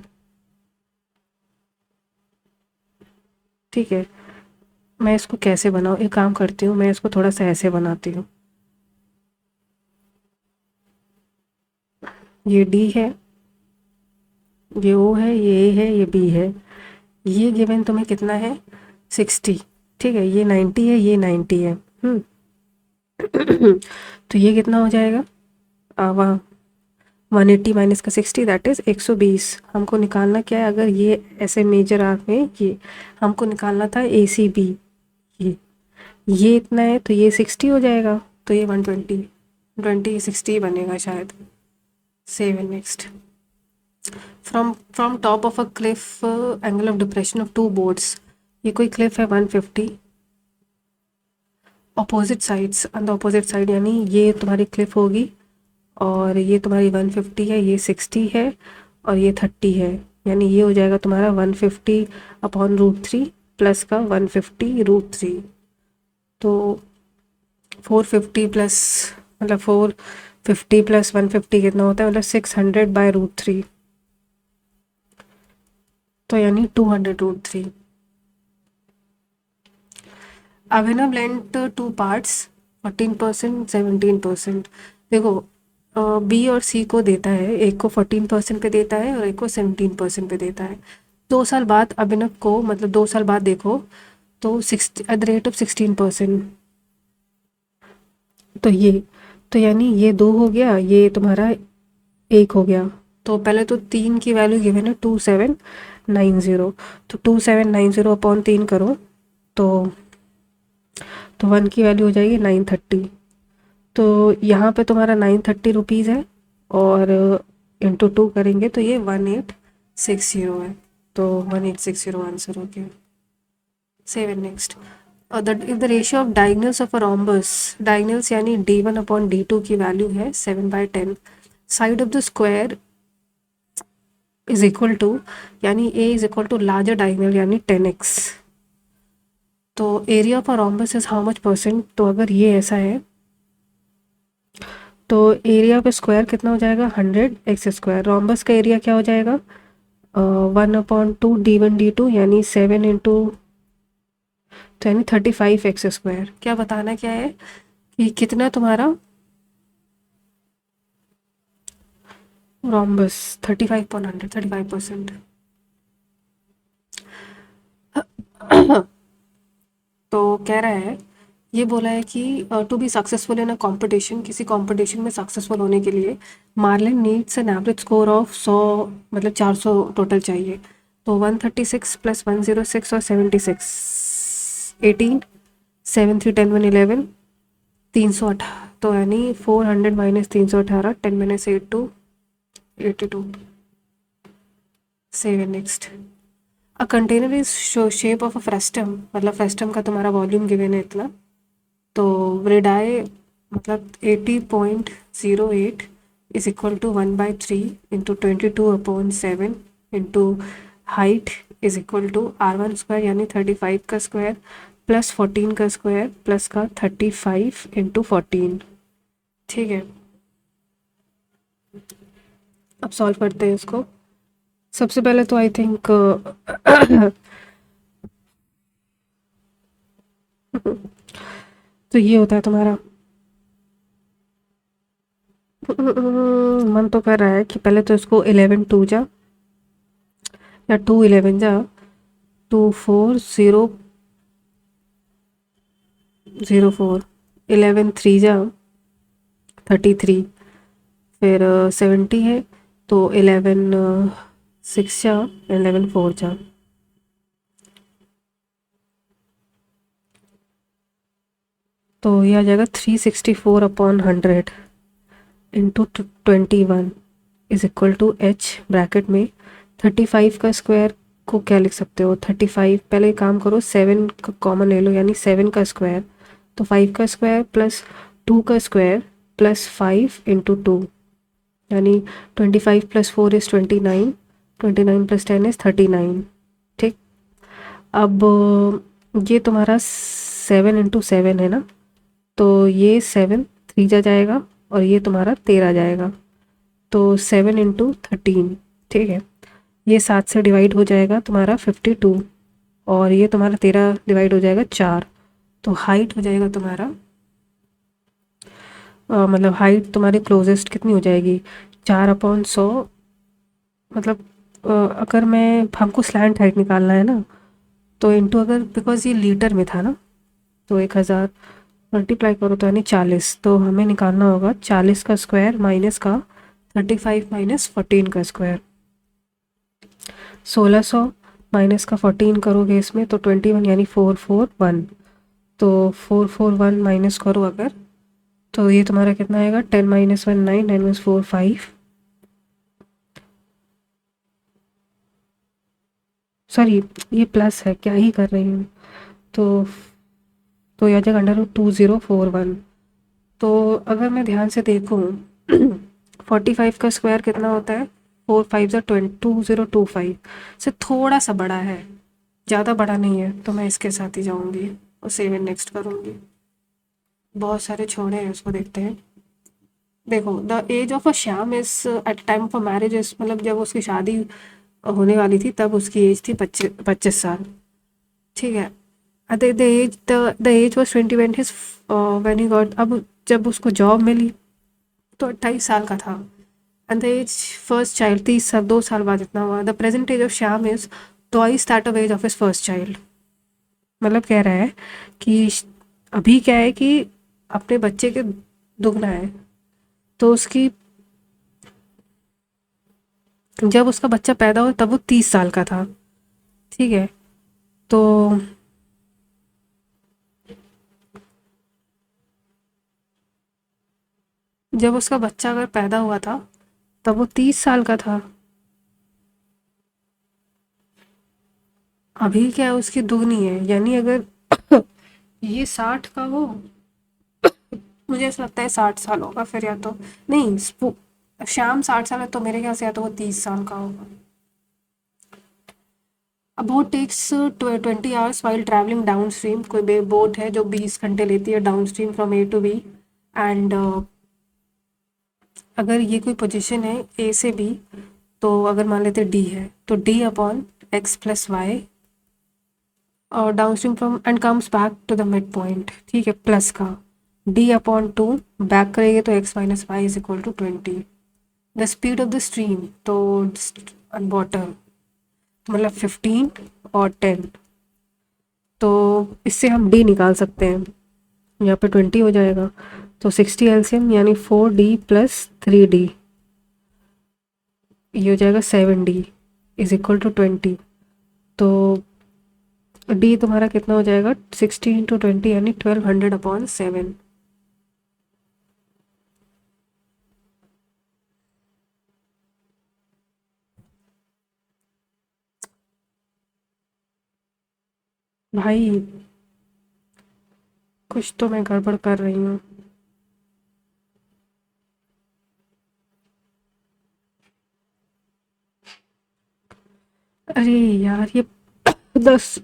ठीक है। मैं इसको कैसे बनाऊँ, एक काम करती हूँ, मैं इसको थोड़ा सा ऐसे बनाती हूँ। ये डी है, ये ओ है, ये ए है, ये बी है। ये गिवन तुम्हें कितना है, 60। ठीक है, ये 90 है, ये 90 है। तो ये कितना हो जाएगा, वहाँ 180 माइनस का 60 दैट इज़ 120। हमको निकालना क्या है, अगर ये ऐसे मेजर आर्क में ये हमको निकालना था ए सी बी, ये इतना है तो ये 60 हो जाएगा, तो ये 120 20 60 बनेगा शायद। Save and next. From top of a cliff, angle of depression of two boats. ये कोई क्लिफ है 150, opposite sides on the opposite side, यानी ये तुम्हारी क्लिफ होगी और ये तुम्हारी 150 है, ये 60 है और ये 30 है, यानी ये हो जाएगा तुम्हारा 150 अपॉन √3 प्लस का 150 √3। तो 450 प्लस, मतलब 450 प्लस 150 कितना होता है, मतलब 600 बाय √3, तो यानी 200 √3। अभिनव लेंट टू पार्ट्स 14% 17%। देखो बी और सी को देता है, एक को 14% पे देता है और एक को 17% पे देता है। 2 साल बाद अभिनव को, मतलब 2 साल बाद देखो तो 16% तो यानी ये 2 हो गया, ये तुम्हारा 1 हो गया। तो पहले तो 3 की वैल्यू गिवन है 2790, तो 2790 अपॉन 3 करो तो 1 की वैल्यू हो जाएगी 930। तो यहाँ पे तुम्हारा 930 रुपीज़ है और इंटू 2 करेंगे तो ये 1860 है, तो 1860 आंसर हो गया। Save and next. If the ratio of diagonals of a rhombus, diagonals यानी d1 अपॉन d2 की वैल्यू है 7/10, side of the square is equal to, यानी a is equal to larger diagonal यानी 10x, तो area of a rhombus is how much percent. तो अगर ये ऐसा है तो एरिया पे स्क्वायर कितना हो जाएगा, 100x²। रोम्बस का एरिया क्या हो जाएगा, 1/2 d1 d2 यानी 7 इंटू, तो यानी 35x²। क्या बताना क्या है कि कितना तुम्हारा रोम्बस, 35/100 35%। तो कह रहा है, ये बोला है कि to be successful in a competition, किसी कंपटीशन में सक्सेसफुल होने के लिए Marlin needs an average score of 100, मतलब 400 टोटल चाहिए। तो 136 प्लस 106 और 76, 18, 7 3 10 1 11, 318, तो यानी 400 minus 318, 10 minus 8 2 82। Save next. A container is shape of a frustum, मतलब फ्रेस्टम का तुम्हारा वॉल्यूम गिवन है इतना, तो रेडाई मतलब 80.08 is equal to 1/3 into 22/7 into height is equal to R1² यानी 35 का स्क्वायर प्लस 14 का स्क्वायर प्लस का 35 इंटू 14। ठीक है, अब सॉल्व करते हैं इसको। सबसे पहले तो आई थिंक तो ये होता है तुम्हारा मन तो कर रहा है कि पहले तो इसको 11 2 जा या 2 11 जा, 2 4 0 0 4, 11 3 जा 33, फिर 70 है तो 11 6 जा, 11 4 जा, तो ये आ जाएगा 364/100 into 21 is equal to h bracket में 35 का स्क्वायर को क्या लिख सकते हो, 35, पहले काम करो 7 का कॉमन ले लो यानी 7 का स्क्वायर, तो 5 का स्क्वायर प्लस 2 का स्क्वायर प्लस 5 इंटू 2, यानी 25 प्लस 4 इज़ 29, 29 प्लस 10 इज़ 39। ठीक, अब ये तुम्हारा 7 इंटू 7 है ना, तो ये 7 3 जा जाएगा और ये तुम्हारा 13 जाएगा, तो 7 इंटू 13। ठीक है, ये 7 से डिवाइड हो जाएगा तुम्हारा 52 और ये तुम्हारा 13 डिवाइड हो जाएगा 4। तो हाइट हो जाएगा तुम्हारा मतलब हाइट तुम्हारी क्लोजेस्ट कितनी हो जाएगी 4/100। मतलब अगर मैं हमको स्लैंट हाइट निकालना है ना, तो इंटू अगर बिकॉज ये लीटर में था ना, तो 1000 मल्टीप्लाई करो तो यानी 40। तो हमें निकालना होगा 40 का स्क्वायर माइनस का 35 माइनस 14 का स्क्वायर। 1600 माइनस का 14 करोगे इसमें तो 21 यानी 441। तो 441 माइनस करो अगर, तो ये तुम्हारा कितना आएगा 10 माइनस 1 9 9 माइनस 4 5। सॉरी ये प्लस है, क्या ही कर रही हूँ। तो यह जगह √2041। तो अगर मैं ध्यान से देखूँ 45 का स्क्वायर कितना होता है 4 5 2025 से थोड़ा सा बड़ा है, ज़्यादा बड़ा नहीं है। तो मैं इसके साथ ही जाऊँगी और 7 नेक्स्ट करूँगी। बहुत सारे छोड़े हैं, उसको देखते हैं। देखो the age of a Shyam is at time of a marriage is, मतलब जब उसकी शादी होने वाली थी तब उसकी एज थी 25 साल। ठीक है। The age was 20 when he got, अब जब उसको जॉब मिली तो 28 साल का था। And the age first child 30 साल, 2 साल बाद इतना हुआ। The present age of Shyam is twice that of age of his first child. मतलब कह रहा है कि अभी क्या है कि अपने बच्चे के दुगना है। तो उसकी जब उसका बच्चा पैदा हुआ तब वो 30 साल का था। ठीक है। तो जब उसका बच्चा अगर पैदा हुआ था तब वो 30 साल का था। अभी क्या है उसकी दुगनी है, यानी अगर ये 60 का हो, मुझे ऐसा लगता है 60 साल होगा फिर, या तो नहीं श्याम 60 साल है तो मेरे ख्याल से या तो वो 30 साल का होगा। A boat takes 20 hours while travelling downstream. कोई बोट है जो 20 घंटे लेती है downstream from A to B. And अगर ये कोई पोजीशन है ए से बी, तो अगर मान लेते डी है तो d/x+y और downstream from and comes back to the mid point. ठीक है, प्लस का d/2 बैक करेंगे तो x-y = 20। The speed of the stream, तो वाटर मतलब 15 और 10। तो इससे हम डी निकाल सकते हैं, यहाँ पे 20 हो जाएगा तो 60 एलसीएम यानी 4d + 3d, ये हो जाएगा 7d = 20। तो डी तुम्हारा कितना हो जाएगा 60 × 20 यानी 1200/7। भाई कुछ तो मैं गड़बड़ कर रही हूँ। अरे यार ये 10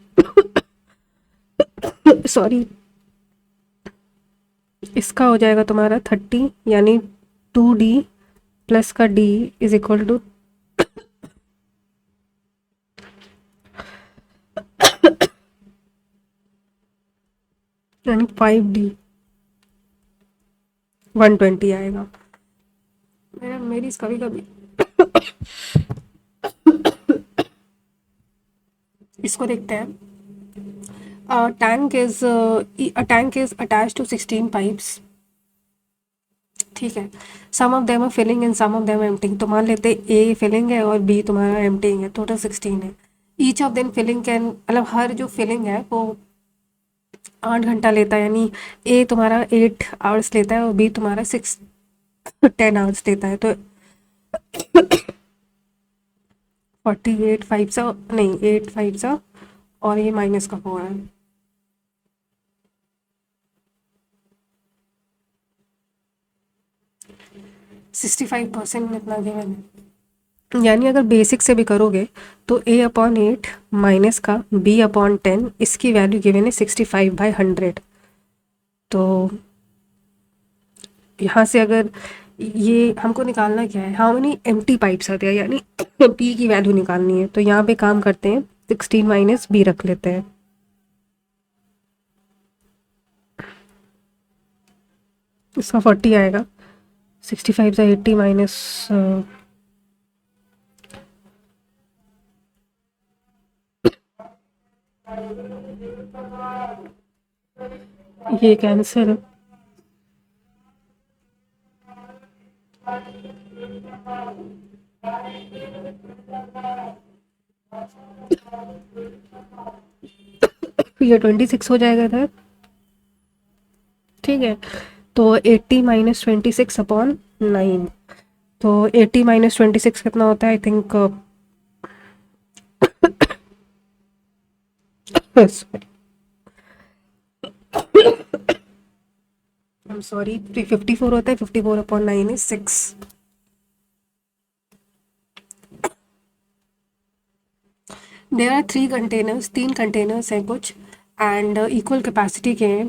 सॉरी, इसका हो जाएगा तुम्हारा 30 यानी 2d प्लस का d = यानी 5d 120 आएगा। मेरी कभी कभी इसको देखते हैं। a tank is attached to 16 pipes। ठीक है। Some of them are filling and some of them emptying. तो मान लेते ए फिलिंग है और बी तुम्हारा एम्प्टिंग है, टोटल 16 है। Each of them filling can, मतलब हर जो फिलिंग है वो 8 घंटा लेता है, यानी ए तुम्हारा 8 आवर्स लेता है और बी तुम्हारा 10 आवर्स लेता है। तो 48 5 सा नहीं 8 5 सा और ये माइनस का 4 है। 65% इतना दिया मैंने। यानी अगर बेसिक से भी करोगे तो a/8 माइनस का b/10, इसकी वैल्यू गिवन है 65/100। तो यहाँ से अगर ये हमको निकालना क्या है, हाउ मेनी एम्प्टी पाइप्स आते हैं, यानी p की वैल्यू निकालनी है। तो यहाँ पे काम करते हैं, 16 माइनस बी रख लेते हैं। इसका 40 आएगा। 65 से 80 माइनस ये कैंसिल। ये 26 हो जाएगा इधर, ठीक है। तो 80 माइनस 26 अपॉन 9। तो 80 माइनस 26 कितना होता है, I think I am sorry, 54 होता है। 54 upon 9 is 6। There are 3 containers, 3 containers हैं कुछ, एंड इक्वल कैपेसिटी के हैं,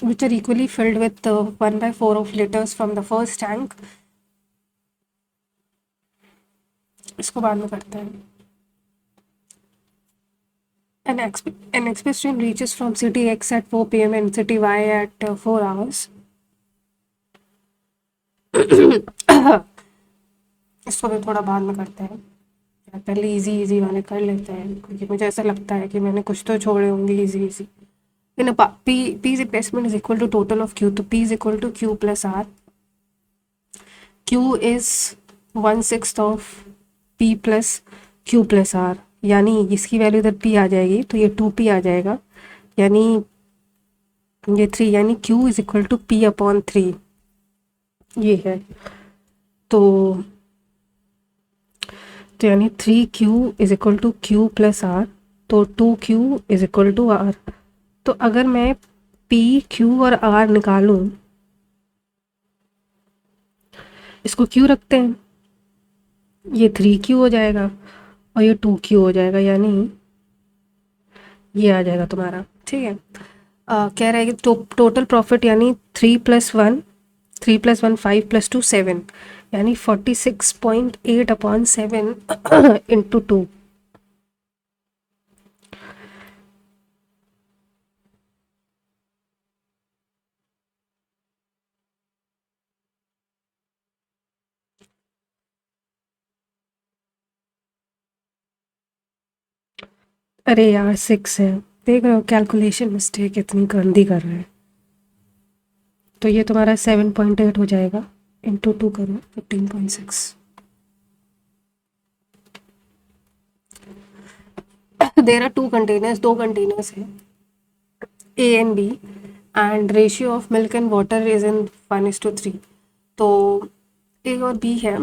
which are equally filled with 1/4 of litres from the first tank. इसको बाद में करते हैं। An express train reaches from city X at 4 p.m. and city Y at 4 hours. इसको भी थोड़ा बाद में करते हैं, पहले इजी इजी वाले कर लेते हैं, क्योंकि मुझे ऐसा लगता है कि मैंने कुछ तो छोड़े होंगे easy easy. In P's replacement is equal to total of Q, तो P is equal to Q plus R. Q is 1/6 of P plus Q plus R, यानी इसकी वैल्यू इधर P आ जाएगी, तो ये 2P आ जाएगा, यानी ये 3, यानी Q is equal to P upon 3, ये है। तो यानी 3Q is equal to Q plus R, तो 2Q is equal to R। तो अगर मैं P, Q और R निकालूं, इसको Q रखते हैं, ये 3Q हो जाएगा और ये 2Q हो जाएगा, यानी ये आ जाएगा तुम्हारा, ठीक है। कह रहा है कि टोटल प्रॉफिट यानी 3 + 1, 3 + 1 5 + 2 7, यानी 46.8 अपॉन 7 इंटू 2। अरे यार 6 है, देख रहे हो कैलकुलेशन मिस्टेक इतनी गंदी कर रहे हैं। तो ये तुम्हारा 7.8 हो जाएगा, इंटू 2 करो 15.6। देर आर 2 कंटेनर्स, 2 कंटेनर्स है A and B, and ratio of milk and water is in 1:3। तो A और B है,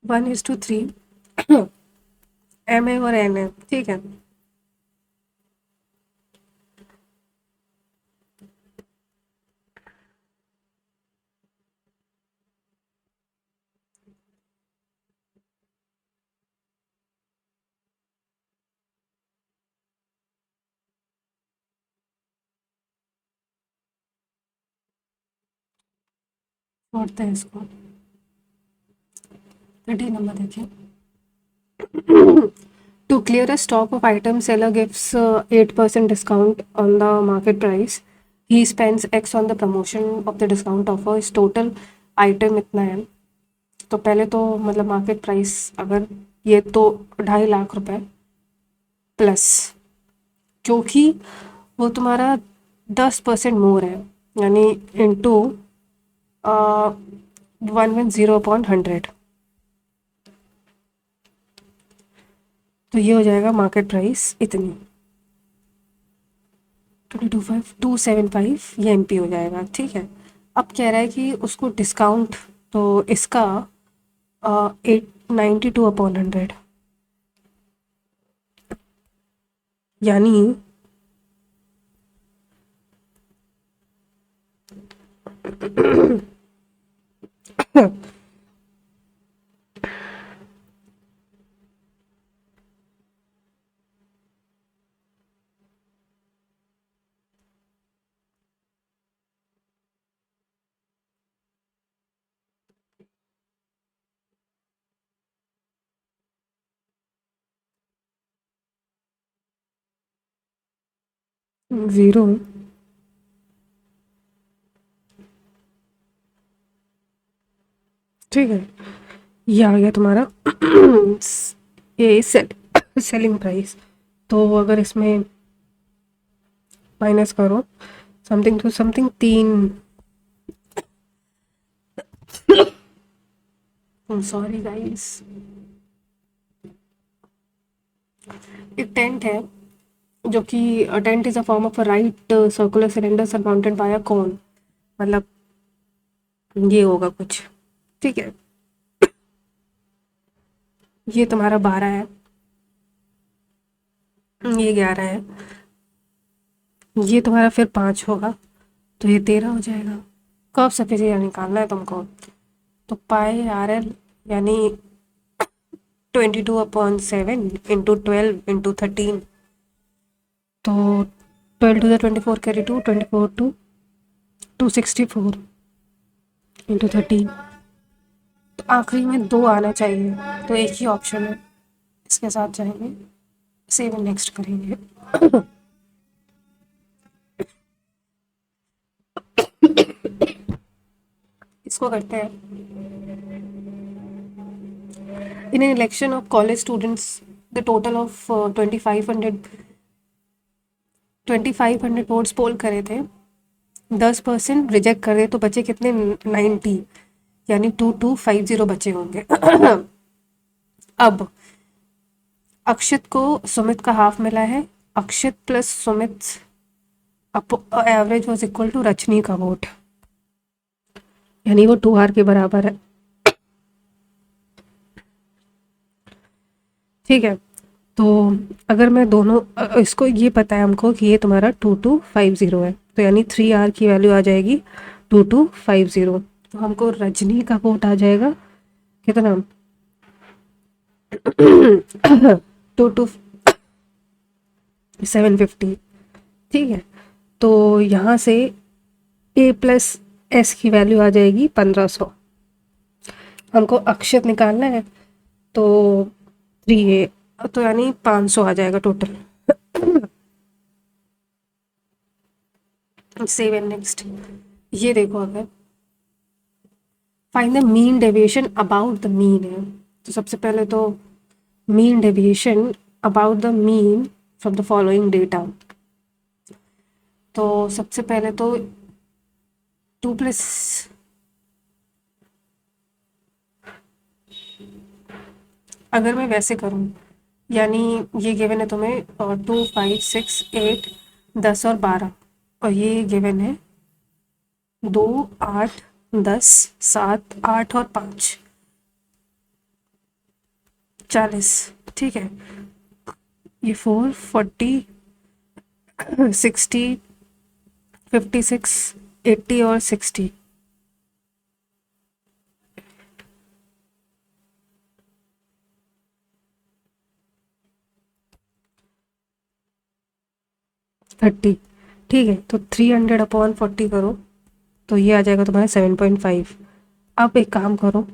1:3 M है और N है, ठीक है। छोड़ते हैं इसको, 30 नंबर देखिए। To clear a stock of items, seller gives 8% discount on the market price. He spends X on the promotion of the discount offer. इस total item इतना है। तो पहले तो मतलब मार्केट प्राइस अगर ये तो 2.5 लाख रुपए प्लस, क्योंकि वो तुम्हारा 10% मोर है, यानी इंटू 110/100, तो ये हो जाएगा मार्केट प्राइस इतनी 225275, ये एमपी हो जाएगा, ठीक है। अब कह रहा है कि उसको डिस्काउंट, तो इसका 892/100, यानी 0। ठीक है, ये आ गया तुम्हारा ये सेलिंग प्राइस। तो अगर इसमें माइनस करो something to something, 3, sorry guys, एक टेंट है, जो कि tent is a form of a right circular cylinder surmounted by a cone, मतलब ये होगा कुछ। ठीक है, ये तुम्हारा 12 है, ये 11 है, ये तुम्हारा फिर 5 होगा, तो ये 13 हो जाएगा। कर्व सरफेस एरिया निकालना है तुमको, तो पाई आर एल यानी 22/7 इंटू 12 इंटू 13, तो 12 to the 24 carry 2, 24 to 264 into 13। तो आखिरी में 2 आना चाहिए, तो एक ही ऑप्शन है, इसके साथ जाएंगे, सेव नेक्स्ट करेंगे। इसको करते हैं। In an election of college students the total of 2500 votes poll करे थे, 10% रिजेक्ट कर दे तो बचे कितने, 90, यानी 2250 बचे होंगे। अब अक्षित को सुमित का हाफ मिला है, Akshit plus Sumit average was equal to Rajni का वोट, यानी वो 2R के बराबर है। ठीक है, तो अगर मैं दोनों इसको, ये पता है हमको कि ये तुम्हारा 2250 है, तो यानी 3R की वैल्यू आ जाएगी 2250, तो हमको रजनी का वोट आ जाएगा कितना, 750। ठीक है, तो यहाँ से A प्लस S की वैल्यू आ जाएगी 1500, हमको अक्षत निकालना है, तो 3A, तो यानी 500 आ जाएगा टोटल। Save and next. ये देखो, अगर find the mean deviation about the mean है, तो सबसे पहले तो mean deviation about the mean from the following data, तो सबसे पहले तो 2+, अगर मैं वैसे करूँ, यानी ये गिवन है तुम्हें 2, 5, 6, 8, 10 और 12, और ये गिवन है 2, 8, 10, 7, 8 और 5, 40। ठीक है, ये 4, 40, 60, 56, 80 और 60, 30। ठीक है, तो 300/40 करो, तो ये आ जाएगा तुम्हारा 7.5। अब एक काम करो,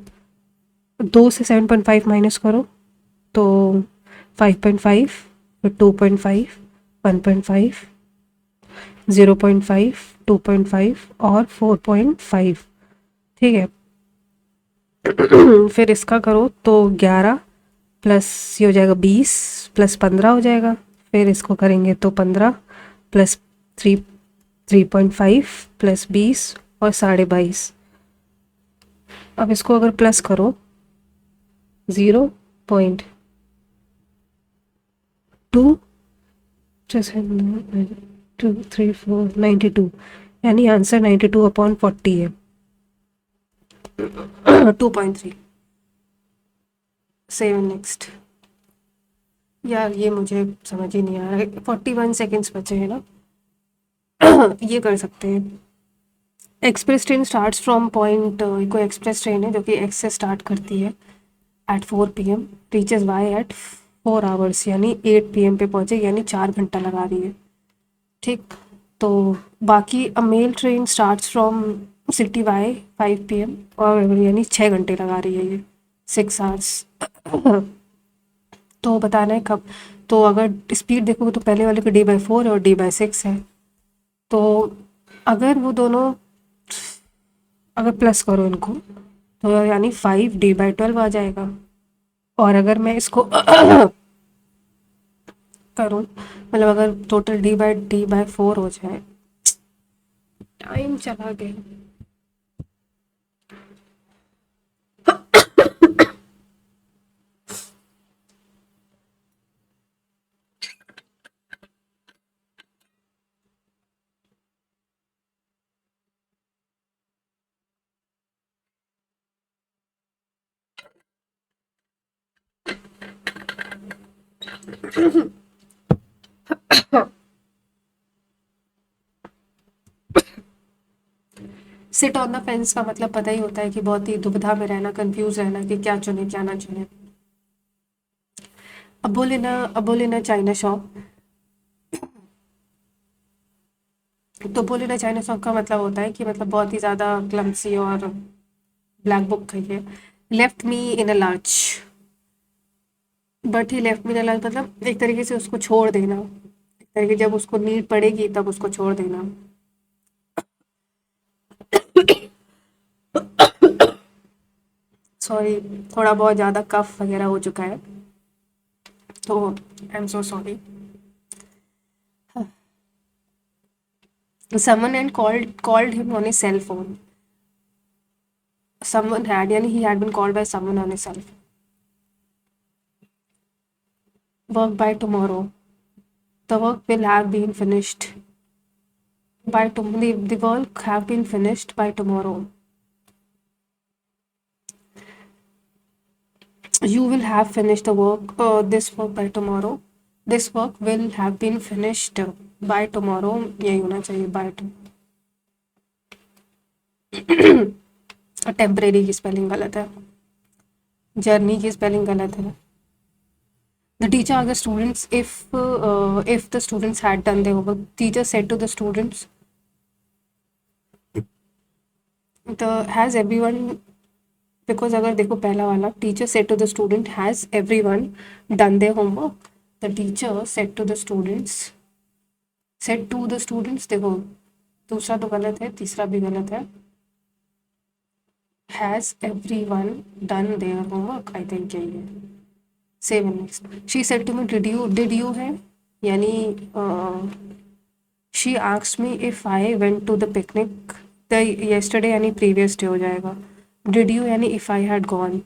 2 से 7.5 माइनस करो, तो 5.5, फिर 2.5, 1.5, 0.5, 2.5 और 4.5। ठीक है, फिर इसका करो तो 11 प्लस ये हो जाएगा 20 प्लस 15 हो जाएगा, फिर इसको करेंगे तो 15 प्लस 3.5 प्लस 20 और 22.5। अब इसको अगर प्लस करो 0.2 2, 3, 4, 92, यानी आंसर 92/40 है। 2.3। Seven next. यार ये मुझे समझ ही नहीं आ रहा है, 41 सेकेंड्स बचे हैं ना। ये कर सकते हैं। Express train starts from point, कोई एक्सप्रेस ट्रेन है जो कि एक्स से स्टार्ट करती है at 4 PM, reaches Y at 4 hours, यानी 8 PM पे पहुँचे, यानी 4 घंटा लगा रही है। ठीक, तो बाकी a mail train starts from city Y 5 PM, और यानी 6 घंटे लगा रही है ये, 6 आवर्स। तो बताना है कब। तो अगर स्पीड देखोगे तो पहले वाले का D/4 और D/6 है। तो अगर वो दोनों, अगर प्लस करो इनको तो यानी 5D/12 आ जाएगा। और अगर मैं इसको करूँ, मतलब अगर टोटल D/4 हो जाए। टाइम चला गया। सिट ऑन द फेंस का मतलब पता ही होता है कि बहुत ही दुविधा में रहना, कंफ्यूज रहना कि क्या चुने क्या ना चुने। अब बोले ना चाइना शॉप। तो बोले ना चाइना शॉप का मतलब होता है कि मतलब बहुत ही ज़्यादा क्लमसी और ब्लैक बुक कही है। Left me in a large, but he left me in a large मतलब एक तरीके से उसको छोड़ देना, एक तरीके जब उसको नीड पड़ेगी तब उसको छोड़ देना। सॉरी, थोड़ा बहुत ज़्यादा कफ वगैरह हो चुका है, तो आई am so sorry. Someone and called him on his cell phone. Someone had, yani he had been called by someone on his cell phone. Work by tomorrow. The work will have been finished by tomorrow. The work have been finished by tomorrow. You will have finished the work. This work by tomorrow. This work will have been finished by tomorrow. यही होना चाहिए by temporary की spelling गलत है, journey की spelling गलत है। The teacher asked the students if the students had done their homework. Teacher said to the students, the has everyone, because अगर देखो पहला वाला teacher said to the student has everyone done their homework. The teacher said to the students, देखो दूसरा तो गलत है, तीसरा भी गलत है। Has everyone done their homework? I think यही है। Seven next. She said to me, did you है, यानी she asked me if I went to the picnic the yesterday, यानी previous day हो जाएगा। Did you यानी if I had gone।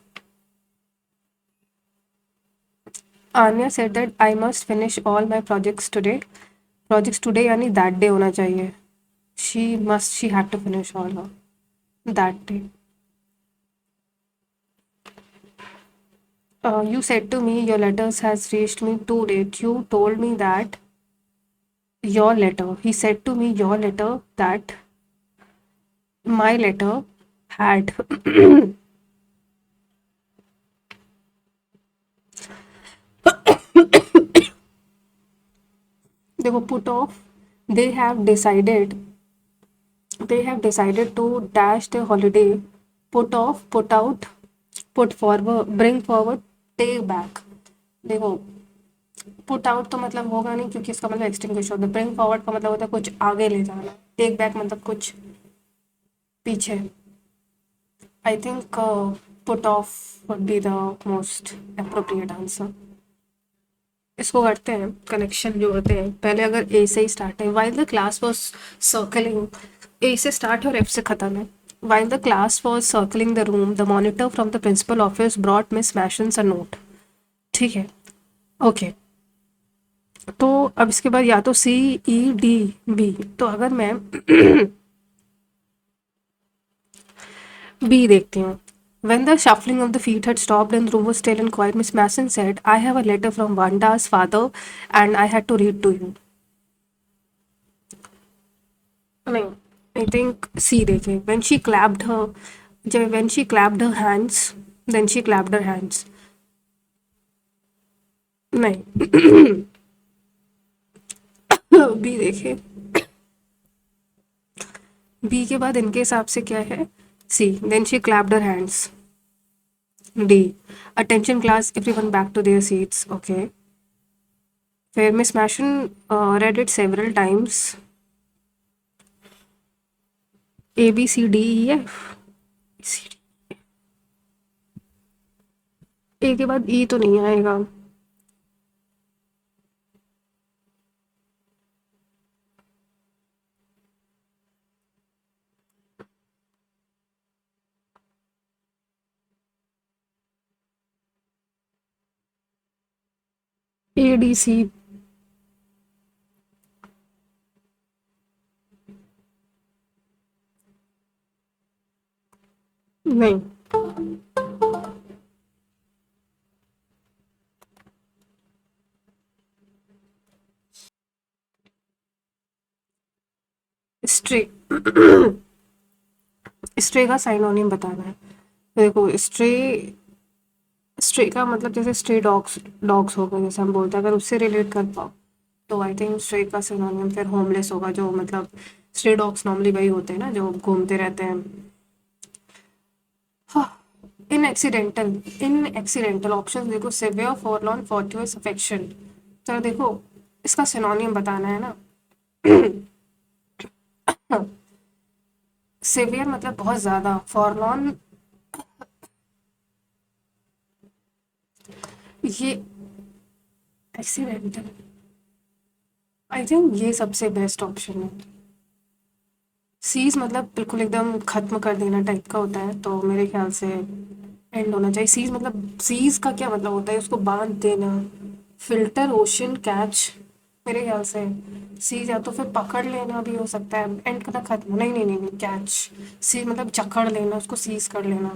Anya said that I must finish all my projects today। Projects today यानी that day होना चाहिए। She had to finish all her that day। You said to me your letters has reached me too late। You told me that your letter, he said to me your letter that my letter had देखो put off, they have decided to dash the holiday। put off, put out, put forward, bring forward, take back। देखो put out तो मतलब होगा नहीं क्योंकि इसका मतलब extinguish होता है। ब्रिंग फॉरवर्ड का मतलब होता है कुछ आगे ले जाना। टेक बैक मतलब कुछ पीछे। I think put off would be the most appropriate answer. इसको करते हैं कनेक्शन जो होते हैं, पहले अगर ए से ही स्टार्ट है। While the class was circling, A से स्टार्ट है और एफ से ख़त्म है। While the class was circling the room, the monitor from the principal office brought Miss Mason's a note. ठीक है, ओके। तो अब इसके बाद या तो C, E, D, B। तो अगर मैं बी देखती हूँ। When the shuffling of the feet had stopped and the room was still and quiet, Miss Mason said, I have a letter from Vanda's father and I had to read to you। नहीं, I think C देखें। When she clapped her hands, then she clapped her hands। नहीं, B देखें। B के बाद इनके हिसाब से क्या है? C, then she clapped her hands। D, attention class, everyone back to their seats, okay. फिर Miss Mason read it several times, A B C D E F, A के बाद ई तो नहीं आएगा। ए डी सी, नहीं। Stray stray का synonym बताना है। देखो स्ट्रे, स्ट्रे का मतलब जैसे स्ट्रे डॉग्स, डॉग्स हो गए जैसे हम बोलते हैं, अगर उससे रिलेट कर पाओ तो आई थिंक स्ट्रे का सिनोनिम फिर होमलेस होगा, जो मतलब स्ट्रे डॉग्स नॉर्मली वही होते हैं ना जो घूमते रहते हैं। हाँ, इन एक्सीडेंटल, इन एक्सीडेंटल ऑप्शन देखो, सिवियर, फॉरलॉर्न, फॉर्ट्यूस, अफेक्शन। चलो देखो, इसका सिनोनिम बताना है ना। सिवियर मतलब बहुत ज़्यादा, फॉरलॉर्न ये एक्सीडेंटल, आई थिंक ये सबसे बेस्ट ऑप्शन है। सीज मतलब बिल्कुल एकदम खत्म कर देना टाइप का होता है, तो मेरे ख्याल से एंड होना चाहिए। सीज मतलब, सीज का क्या मतलब होता है, उसको बांध देना। फिल्टर, ओशन, कैच, मेरे ख्याल से सीज या तो फिर पकड़ लेना भी हो सकता है, एंड करना खत्म, नहीं नहीं नहीं नहीं, कैच। सीज मतलब जकड़ लेना, उसको सीज कर लेना।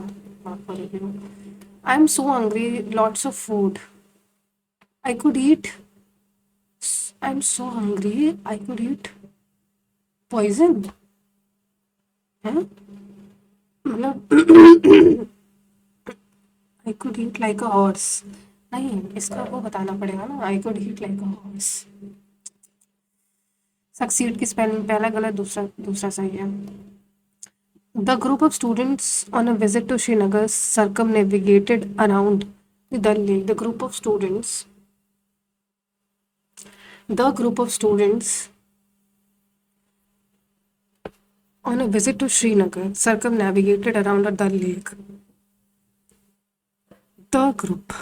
माफ करिए, I am so hungry, lots of food, I could eat, I am so hungry, I could eat poison है, मतलब I could eat like a horse. नहीं, इसका वो बताना पड़ेगा ना, I could eat like a horse. Succeed की spelling पहला गलत, दूसरा दूसरा सही है। The group of students on a visit to Srinagar circumnavigated around the Dal Lake. The group of students on a visit to Srinagar circumnavigated around the Dal Lake. The group,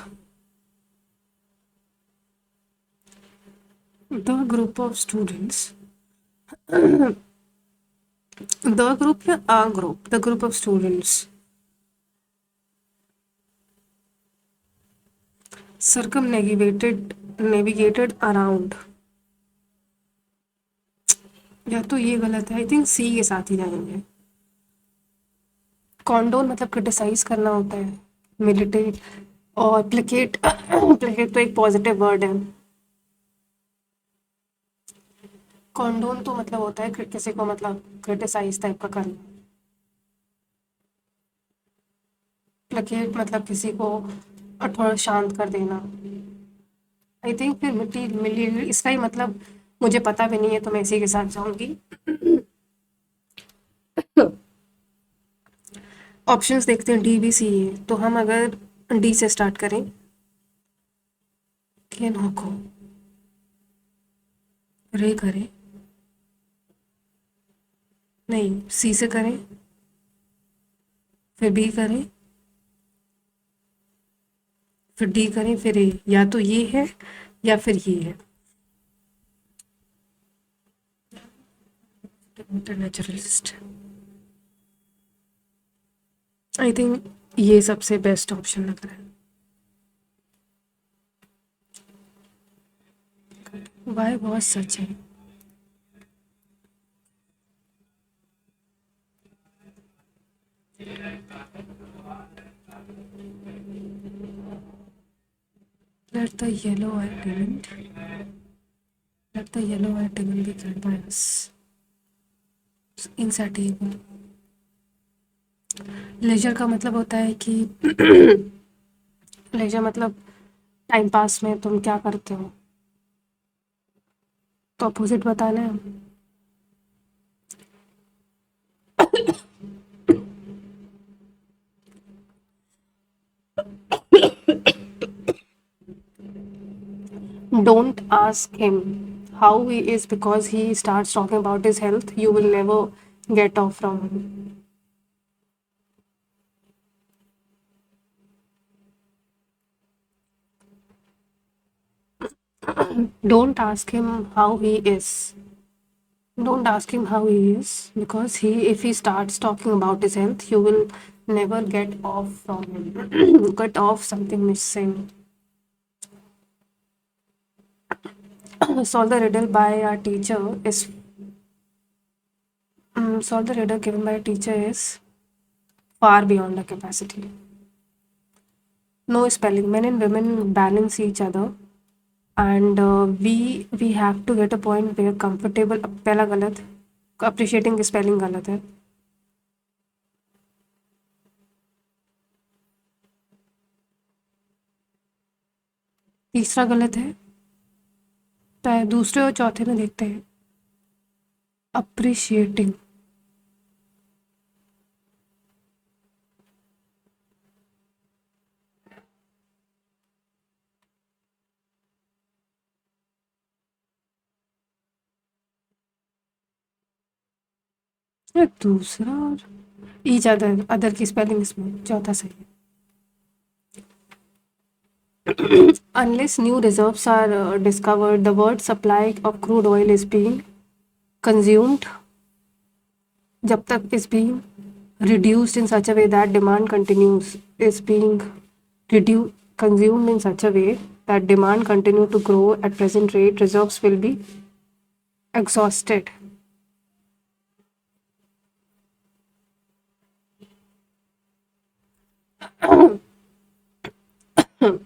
the group of students, the group या a group, the group of students navigated around, या तो ये गलत है, I think सी के साथ ही जाएंगे। कॉन्डोन मतलब क्रिटिसाइज करना होता है, मिलिटेट, और प्लेकेट प्लेकेट तो एक पॉजिटिव वर्ड है। कॉन्डोन तो मतलब होता है किसी को मतलब क्रिटिसाइज टाइप का करना। प्लेकेट मतलब किसी को थोड़ा शांत कर देना। आई थिंक फिर मिट्टी मिली, इसका ही मतलब मुझे पता भी नहीं है, तो मैं इसी के साथ जाऊंगी। ऑप्शंस देखते हैं, डी बी सी ए, तो हम अगर डी से स्टार्ट करें, के नो को रे करें, नहीं सी से करें, फिर बी करें, फिर डी करें, फिर ए, या तो ये है या फिर ये है। नेचुरलिस्ट, आई थिंक ये सबसे बेस्ट ऑप्शन लग रहा है। वाह, बहुत सच है। Let the yellow-eyed demon, let the yellow-eyed demon be killed by us. Insatiable. Ledger का मतलब होता है कि लेजर मतलब टाइम पास में तुम क्या करते हो, तो अपोजिट बताना है। Don't ask him how he is, because he starts talking about his health, you will never get off from him. Don't ask him how he is. Don't ask him how he is, because if he starts talking about his health, you will never get off from him. Get off, something missing. Solve the riddle by our teacher is solve the riddle given by a teacher is far beyond our capacity. No spelling. Men and women balance each other, and we have to get a point where comfortable. पहला गलत. Appreciating spelling गलत है. तीसरा गलत है. दूसरे और चौथे में देखते हैं. Appreciating. दूसरा और each other की स्पेलिंग इसमें चौथा सही है. Unless new reserves are discovered, the word supply of crude oil is being consumed. जब तक is being reduced in such a way that demand continues, is being consumed in such a way that demand continue to grow at present rate, reserves will be exhausted.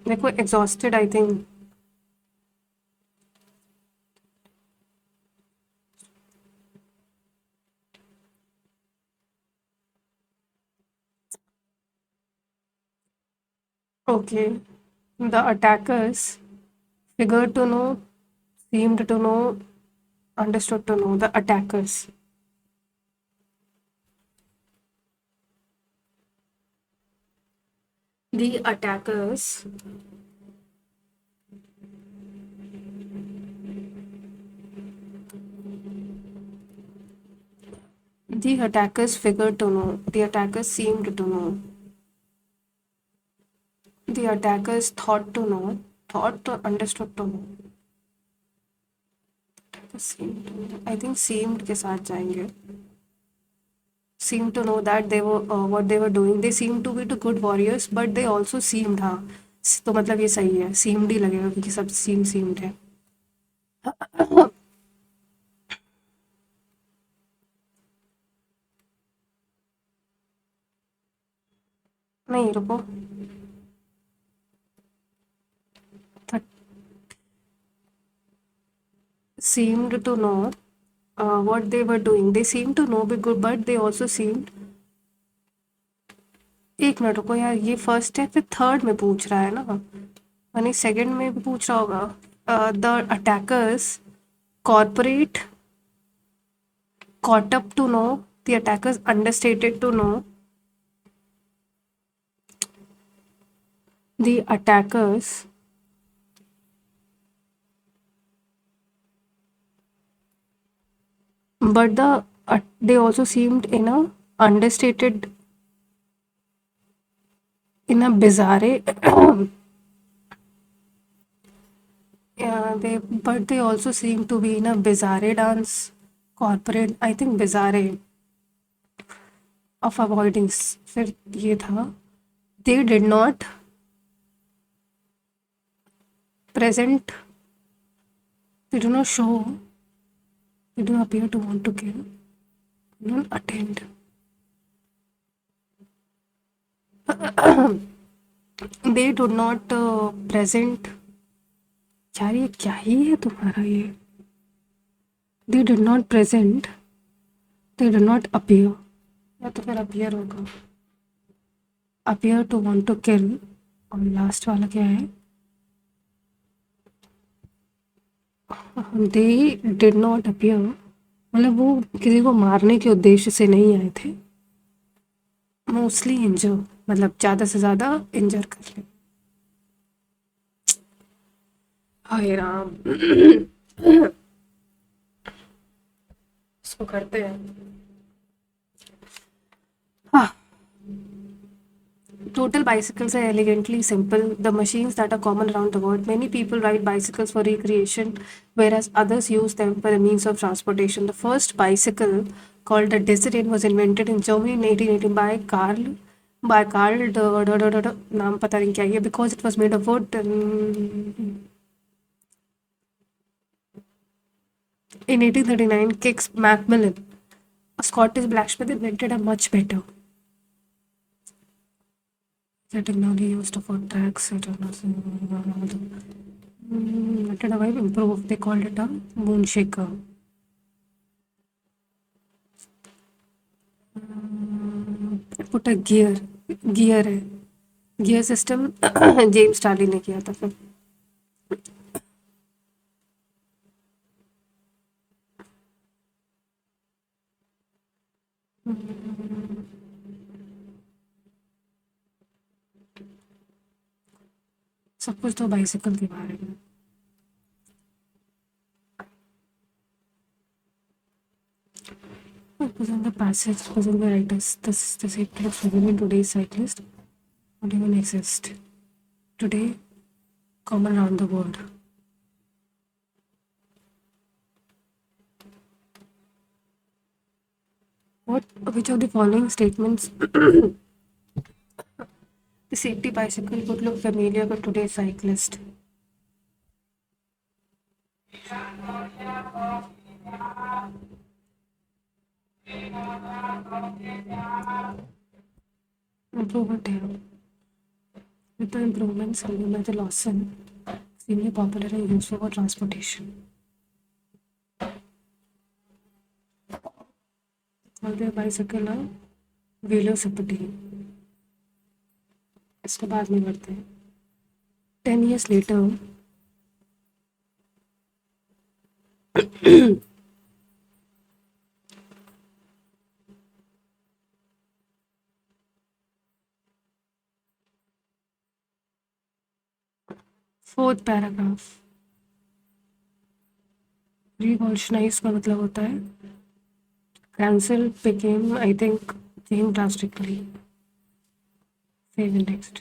देखो exhausted I think okay. The attackers figured to know, seemed to know, understood to know. The attackers. The attackers figured to know. The attackers seemed to know. The attackers thought to know. Thought to understood to know. I think seemed के साथ जाएंगे. Seemed to know that they were what they were doing. They seemed to be to good warriors, but they also seemed. हाँ, तो मतलब ये सही है. Seemed ही लगेगा क्योंकि सब seemed है. नहीं रुको. Seemed to know what they were doing. They seemed to know be good, but they also seemed. एक मिनट रुको यार, ये फर्स्ट है फिर थर्ड में पूछ रहा है ना, यानी सेकंड में भी पूछ रहा होगा. The attackers corporate caught up to know. The attackers understated to know. The attackers but they also seemed in a understated, in a bizarre but they also seem to be in a bizarre dance corporate, I think bizarre of avoiding. फिर ये था they did not present, they do not show, they do not appear to want to kill, do not attend. They do not present. यार ये क्या ही है तुम्हारा ये. They did not present, they did not appear, या तो फिर appear होगा. Appear to want to kill, और लास्ट वाला क्या है. They did not appear, मतलब वो किसी को मारने के उद्देश्य से नहीं आए थे. मोस्टली इंजर, मतलब ज़्यादा से ज़्यादा इंजर कर ले. हाय राम। इसको करते हैं। हाँ. Total bicycles are elegantly simple, the machines that are common around the world. Many people ride bicycles for recreation, whereas others use them for a means of transportation. The first bicycle, called the Deseret, was invented in Germany in 1818 by Karl नाम पता नहीं क्या है, because it was made of wood. In 1839, Kix Macmillan, a Scottish blacksmith, invented a much better. The technology used for tracks, invented a way improve. They called it a moon shaker. Put a gear है, gear system James टार्ली ने किया था फिर. सब कुछ तो bicycle के बारे में. Present the passage, present the writers. This the safety of swimming in today's cyclist not even exist. Today, common around the world. Which of the following statements the safety bicycle would look familiar to today's cyclist? Improvement here. With the improvements made by the Lawson, extremely popular and useful for transportation. Call the bicycle a velocipede. इसको बाद में करते हैं. 10 years later, fourth paragraph, revolutionize का मतलब होता है cancel became, I think, changed drastically. Save next.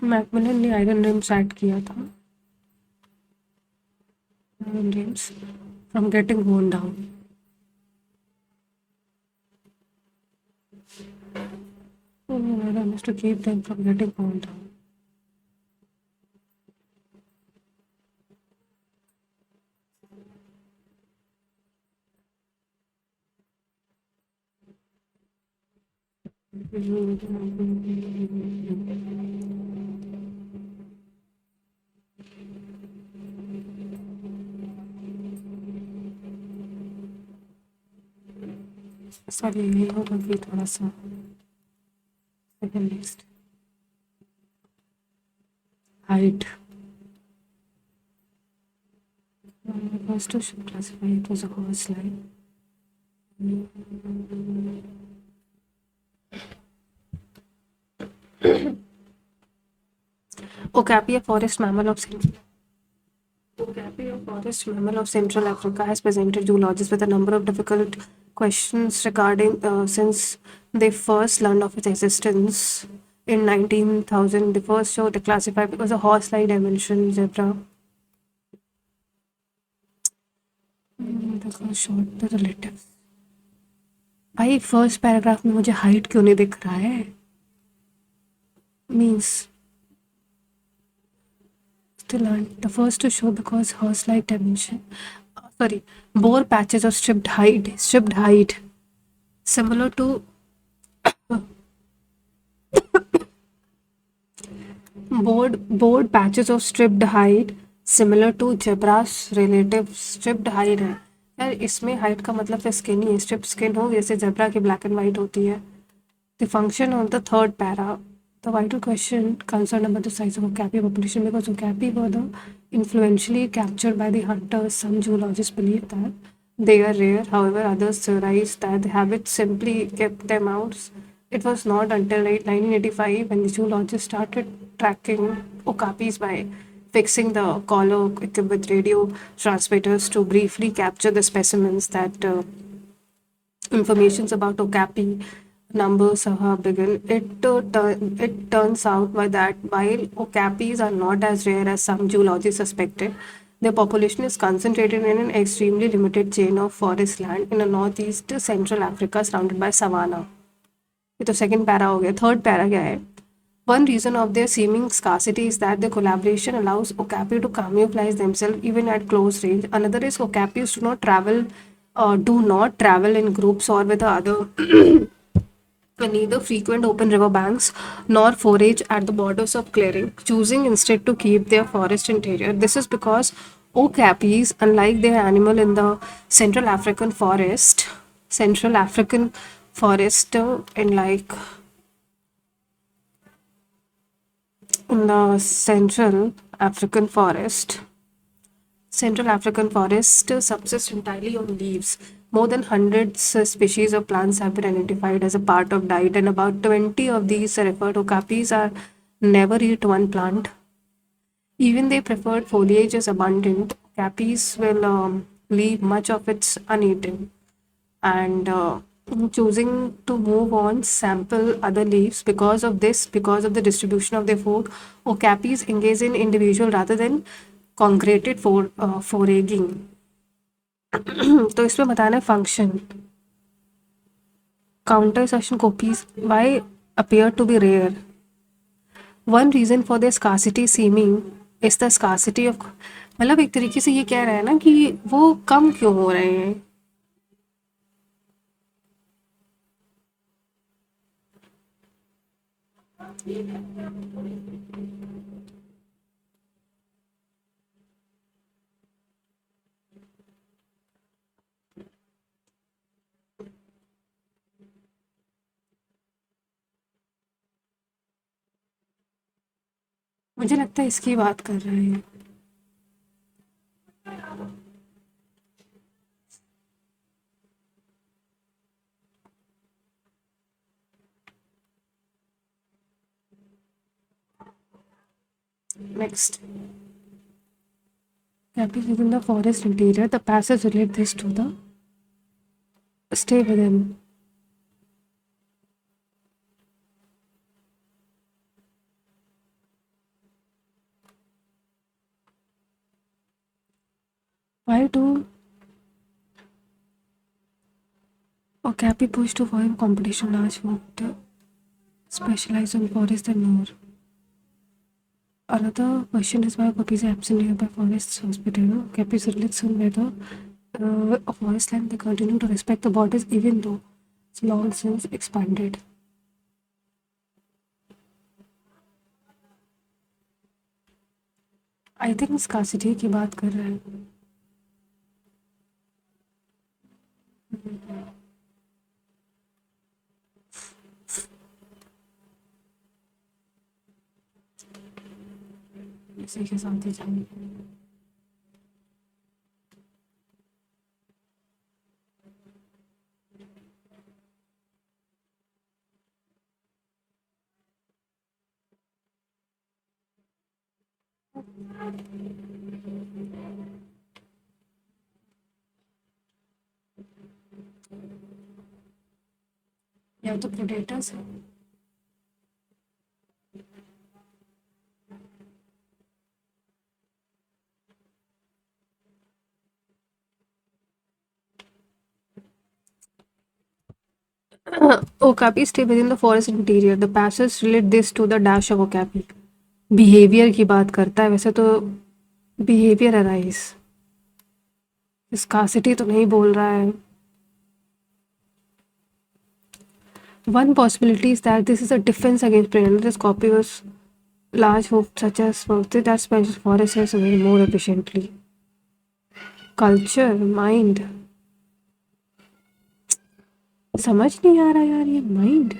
Macmillan ने आयरन रिम्स ऐड किया था. Iron rims from getting worn down. Iron is to keep them from getting worn down. Sorry, यही होगा कि थोड़ा सा second next. Height. First to classify it was a horse line. Okapi, a forest mammal of Central. Okapi, a forest mammal of Central Africa, has presented zoologists with a number of difficult questions regarding since they first learned of its existence in 19,000. The first show they classified it was a horse-like dimension zebra. Short the relatives. भाई first paragraph में मुझे height क्यों नहीं दिख रहा है? Means still aren't the first to show because horse-like dimension. Sorry, bore patches of stripped hide, similar to bored patches of stripped hide, similar to zebra's relative striped hide है. यार इसमें हाइट का मतलब तो स्किन ही है. Strip skin हो जैसे zebra की ब्लैक एंड वाइट होती है. The function of the third para. The vital question concerned about the size of okapi population because okapi were the influentially captured by the hunters. Some zoologists believe that they are rare. However, others theorize that the habit simply kept them out. It was not until 1985 when the zoologists started tracking okapis by fixing the collar equipped with radio transmitters to briefly capture the specimens that informations about okapi numbers have begun. It turns out by that while okapis are not as rare as some geologists suspected, their population is concentrated in an extremely limited chain of forest land in a northeast central Africa surrounded by savanna. ये तो second para हो गया. Third para क्या है? One reason of their seeming scarcity is that the collaboration allows okapi to camouflage themselves even at close range. Another is okapis do not travel in groups or with other and neither frequent open river banks nor forage at the borders of clearing, choosing instead to keep their forest interior. This is because okapis, unlike their animal in the Central African forest, in like in the Central African forest subsists entirely on leaves. More than hundreds species of plants have been identified as a part of diet, and about 20 of these referred okapis are never eat one plant. Even their preferred foliage is abundant. Okapis will leave much of it uneaten and choosing to move on sample other leaves. Because of the distribution of their food, okapis engage in individual rather than congregated foraging. तो इसमें बताना है function counter session copies why appear to be rare. One reason for their scarcity seeming is the scarcity of, मतलब एक तरीके से ये कह रहा है ना कि वो कम क्यों हो रहे हैं. मुझे लगता है इसकी बात कर रहे हैं. Next. Camping within the forest interior, the passage relate this to the stay within. Why do Okapi push to avoid competition large food specialize on forest and more? Another question is why Okapis are absent nearby forests hospital. Okapis relates on whether a forest land they continue to respect the borders even though it's long since expanded. I think scarcity की बात कर रहा है. इसी के साथ ही जाएंगे. या तो प्रेडेटर्स है. Okapi stay within the forest interior. The passage relate this to the dash of Okapi. Behaviour की बात करता है. वैसे तो बिहेवियर अराइज, स्कासिटी तो नहीं बोल रहा है. One possibility is that this is a defense against predators. Copious large hope such as that special forest has very more efficiently. Culture, mind. समझ नहीं आ रहा यार ये माइंड.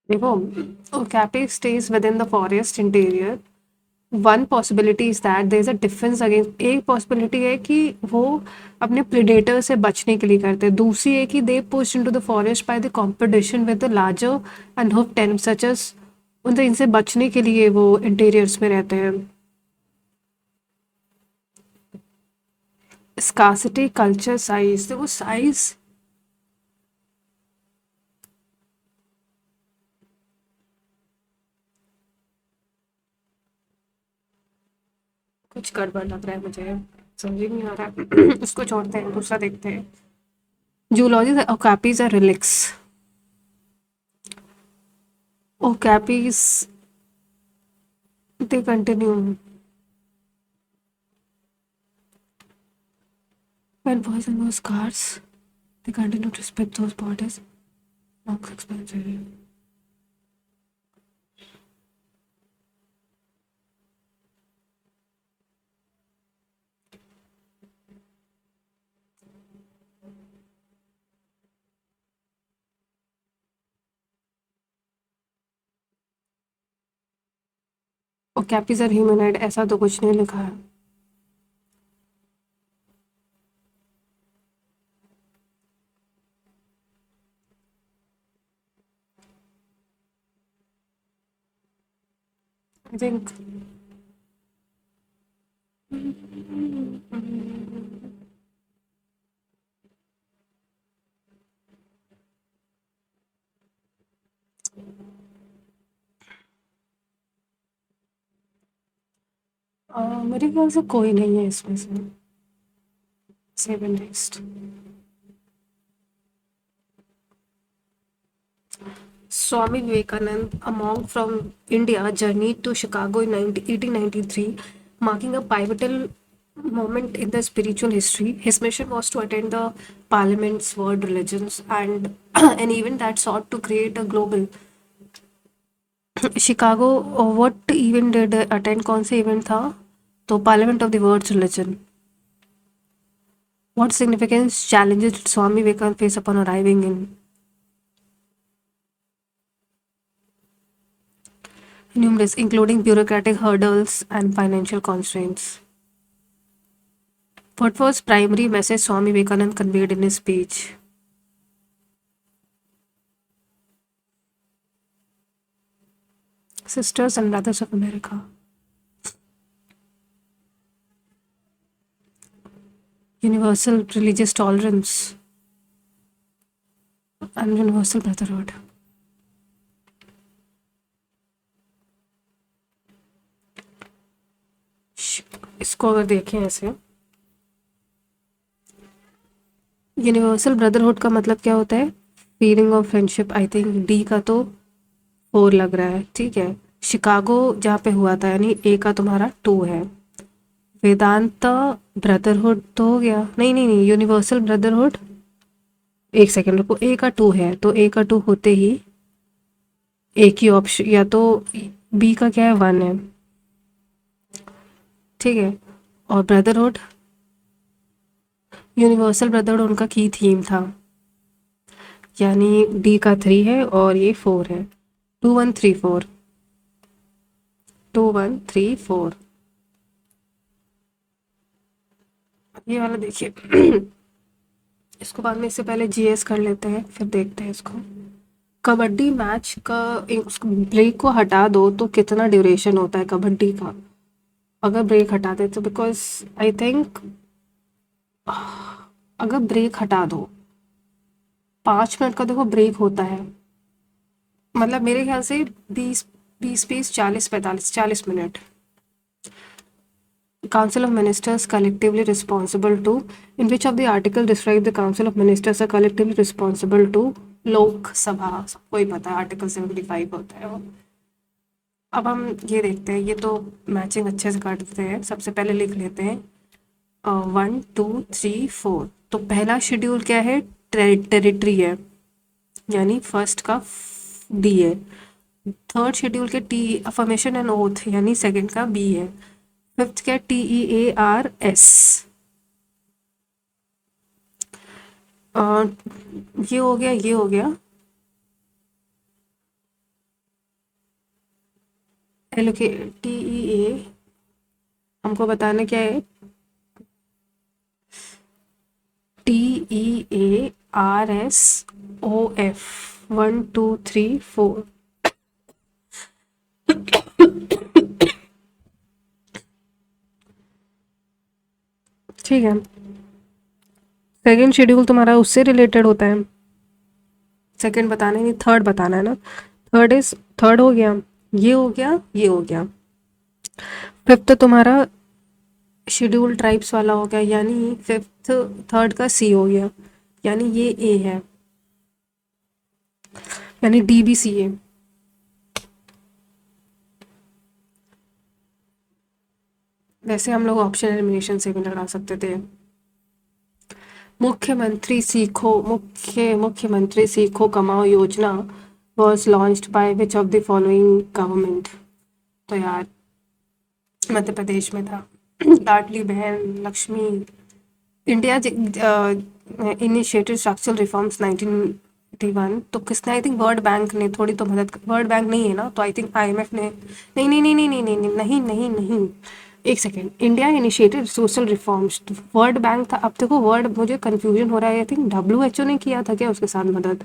देखो, okapi stays within the forest interior. One possibility is that there is a defence against, एक possibility है कि वो अपने प्रेडेटर से बचने के लिए करते हैं, दूसरी है कि they push into the forest by the competition with the larger unhooped ten such as, उनसे इनसे बचने के लिए वो इंटीरियर्स में रहते हैं। स्कासिटी कल्चर साइज, देखो साइज कुछ गड़बड़ लग रहा है मुझे, समझ ही नहीं आ रहा है। इसको छोड़ते हैं, दूसरा देखते हैं। Zoology okapis are relics. Okapis they continue when boys and those cars, they continue to respect those borders. Marks expensive. और कैपीज आर ह्यूमनॉइड, ऐसा तो कुछ नहीं लिखा है। आई थिंक मेरे ख्याल से कोई नहीं है इसमें से। Seven next. Swami Vivekanand, a monk from India, journeyed to Chicago in 1893, marking a pivotal moment in the spiritual history. His mission was to attend the Parliament's World Religions and an event that sought to create a global Chicago. What event did attend, कौन से event था? तो parliament of the world religion. What significance challenges did Swami Vivekananda face upon arriving in? Numerous, including bureaucratic hurdles and financial constraints. What was primary message Swami Vivekananda conveyed in his speech? Sisters and Brothers of America. Universal religious tolerance and universal brotherhood. इसको अगर देखें ऐसे, universal brotherhood का मतलब क्या होता है? Feeling of friendship. I think D का तो 4 लग रहा है, ठीक है। शिकागो जहाँ पे हुआ था, यानी ए का तुम्हारा 2 है। वेदांता ब्रदरहुड तो हो गया, नहीं नहीं नहीं, यूनिवर्सल ब्रदरहुड, एक सेकेंड रुको, ए का 2 है तो ए का 2 होते ही एक ही ऑप्शन, या तो बी का क्या है, 1 है, ठीक है। और ब्रदरहुड, यूनिवर्सल ब्रदरहुड उनका की थीम था, यानी डी का 3 है और ये 4 है। 2134, 2134, ये वाला देखिए। इसको बाद में, इससे पहले जीएस कर लेते हैं, फिर देखते हैं इसको। कबड्डी मैच का ब्रेक को हटा दो तो कितना ड्यूरेशन होता है कबड्डी का, अगर ब्रेक हटा दे तो? बिकॉज आई थिंक अगर ब्रेक हटा दो, 5 मिनट का देखो ब्रेक होता है, मतलब मेरे ख्याल से 20 20 40 45 40 minute. Council of Ministers collectively responsible to, in which of the article describe the Council of Ministers are collectively responsible to? लोक सभा, सबको ही पता है, आर्टिकल 75 होता है वो। अब हम ये देखते हैं, ये तो मैचिंग अच्छे से कर देते हैं। सबसे पहले लिख लेते हैं 1 2 3 4। तो पहला शेड्यूल क्या है? टेरिटरी है, यानी फर्स्ट का डी है। थर्ड शेड्यूल के टी अफर्मेशन एंड ओथ, यानी सेकंड का बी है। फिफ्थ क्या? TEARS। ये हो गया, ये हो गया। TEA हमको बताना क्या है, TEARSOF 1 2 3 4। ठीक है, सेकेंड शेड्यूल तुम्हारा उससे रिलेटेड होता है। सेकेंड बताना नहीं, थर्ड बताना है ना। थर्ड हो गया, ये हो गया, ये हो गया। फिफ्थ तुम्हारा शेड्यूल ट्राइब्स वाला हो गया, यानी फिफ्थ थर्ड का सी हो गया, यानी ये ए है, यानी DBCA। वैसे हम लोग ऑप्शन एलिमिनेशन से भी लगा सकते थे। मुख्यमंत्री सीखो कमाओ योजना was launched by which of the following government. तो यार मध्य प्रदेश में था। लाडली बहन Lakshmi, India initiated structural reforms 1981। तो किसने, आई थिंक वर्ल्ड बैंक ने थोड़ी तो मदद, वर्ल्ड बैंक नहीं है ना, तो आई थिंक IMF ने, नहीं नहीं नहीं नहीं नहीं नहीं नहीं नहीं नहीं नहीं, एक second, India initiated social reforms, world bank था। अब देखो वर्ड मुझे कंफ्यूजन हो रहा है, आई थिंक WHO ने किया था क्या उसके साथ मदद,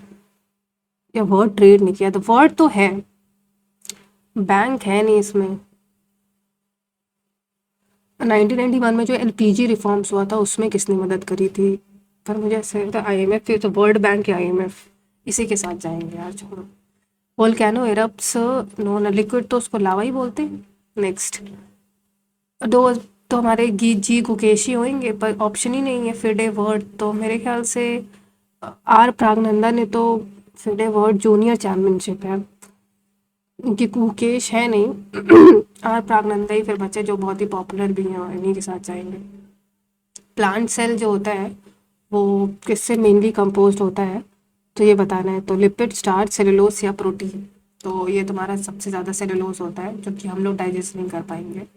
या वर्ल्ड ट्रेड ने किया था, वर्ड तो है, बैंक है नहीं इसमें। 1991 में जो LPG रिफॉर्म्स हुआ था उसमें किसने मदद करी थी, पर मुझे ऐसा लगता है IMF, फिर तो वर्ल्ड बैंक या IMF, इसी के साथ जाएंगे यार, छोड़ो। वोल्केनो एरप्ट्स, नो ना, लिक्विड तो उसको लावा ही बोलते हैं। नेक्स्ट दो तो हमारे जी गुकेशी होंगे, पर ऑप्शन ही नहीं है फिडे वर्ड, तो मेरे ख्याल से R प्रागनंदा ने तो फिडे वर्ड जूनियर चैम्पियनशिप है, उनकी गुकेश है नहीं। R प्रागनंदा ही फिर बचे जो बहुत ही पॉपुलर भी हैं, और इन्हीं के साथ जाएंगे। प्लांट सेल जो होता है वो किससे मेनली कंपोज्ड होता है, तो ये बताना है। तो लिपिड, स्टार्च, सेलुलोज या प्रोटीन। तो ये तुम्हारा सबसे ज़्यादा सेलुलोज होता है, जो कि हम लोग डाइजेस्ट नहीं कर पाएंगे।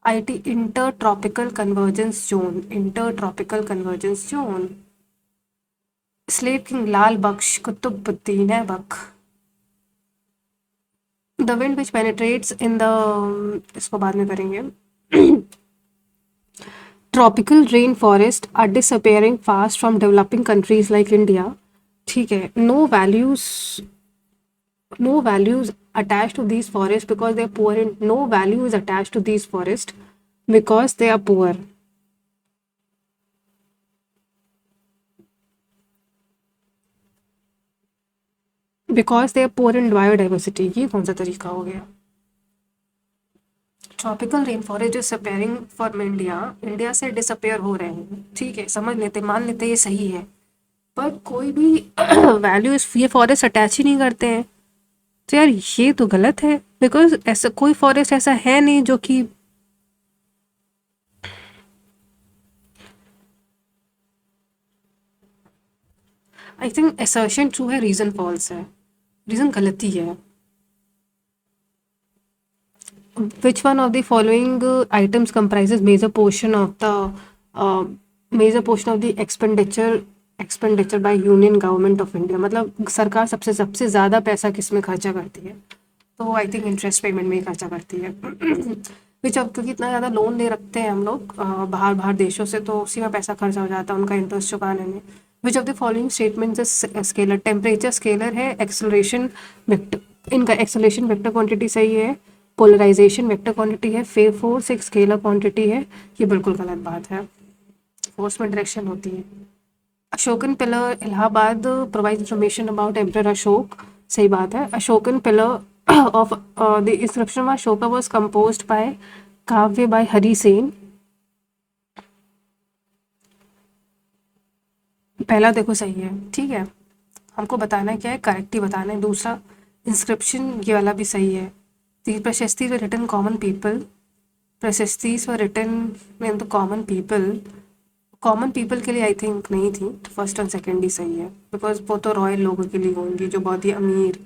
IT inter tropical convergence zone, inter tropical convergence zone. Slave king Lal Bakhsh, Qutbuddin Aibak. The wind which penetrates in the, इसको बाद में करेंगे। Tropical rain forest are disappearing fast from developing countries like India. ठीक है, no values attached to these forests because they are poor in, no value is attached to these forests because they are poor. Because they are poor in biodiversity, ये कौन सा तरीका हो गया। Tropical rain forest disappearing for India, India से disappear हो रहे हैं, ठीक है, समझ लेते, मान लेते ये सही है, पर कोई भी वैल्यू ये फॉरेस्ट अटैच ही नहीं करते हैं, तो यार ये तो गलत है, बिकॉज ऐसा कोई फॉरेस्ट ऐसा है नहीं जो कि, आई थिंक असर्शन ट्रू है, रीजन फॉल्स है, रीजन गलती है। Which one of the following items comprises major portion of the expenditure by Union Government of India? मतलब सरकार सबसे सबसे ज़्यादा पैसा किस में खर्चा करती है, तो वो आई थिंक इंटरेस्ट पेमेंट में ही खर्चा करती है। विच अब क्योंकि इतना ज़्यादा लोन ले रखते हैं हम लोग बाहर देशों से, तो उसी में पैसा खर्चा हो जाता है उनका इंटरेस्ट चुकाने में। विच of the following statements scalar, temperature scalar है, एक्सेलरेशन वेक्टर, इनका एक्सेलरेशन वेक्टर क्वांटिटी सही है, पोलराइजेशन वेक्टर क्वांटिटी है, फोर्स एक स्केलर क्वांटिटी है, ये बिल्कुल गलत बात है, फोर्स में डायरेक्शन होती है। Ashokan pillar Allahabad provide information about emperor Ashok, सही बात है। Ashokan pillar of the inscription of Ashoka was composed bye, काव्य बाय हरि सेन। पहला देखो सही है, ठीक है, हमको बताना है क्या है, करेक्ट ही बताना है। दूसरा इंस्क्रिप्शन ये वाला भी सही है। The प्रशस्ति were written common people, प्रशस्तिस were written in the common people, common people के लिए आई थिंक नहीं थी, तो फर्स्ट और सेकंड ही सही है, बिकॉज वो तो रॉयल लोगों के लिए होंगी जो बहुत ही अमीर।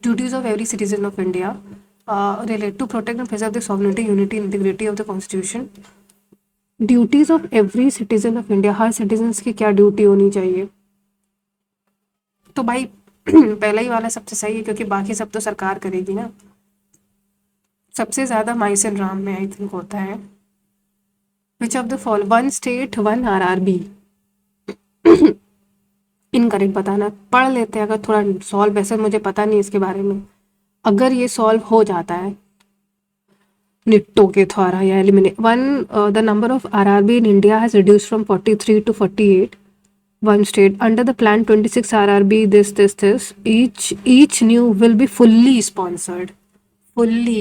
Duties of every citizen of India relate to protect and preserve the sovereignty, unity, integrity of the constitution. Duties of every citizen of India, हर सिटीजन की क्या ड्यूटी होनी चाहिए, तो भाई पहला ही वाला सबसे सही है, क्योंकि बाकी सब तो सरकार करेगी ना, सबसे ज़्यादा माइसिन राम में आई थिंक होता है। Which of the fall, one state one RRB. Incorrect बताना, पढ़ लेते हैं अगर थोड़ा सॉल्व, वैसे मुझे पता नहीं इसके बारे में। अगर ये सॉल्व हो जाता है निट्टो के द्वारा या eliminate one, the number of RRB in India has reduce from 43 to 48. One state under the plan 26 RRB this each new will be fully sponsored. fully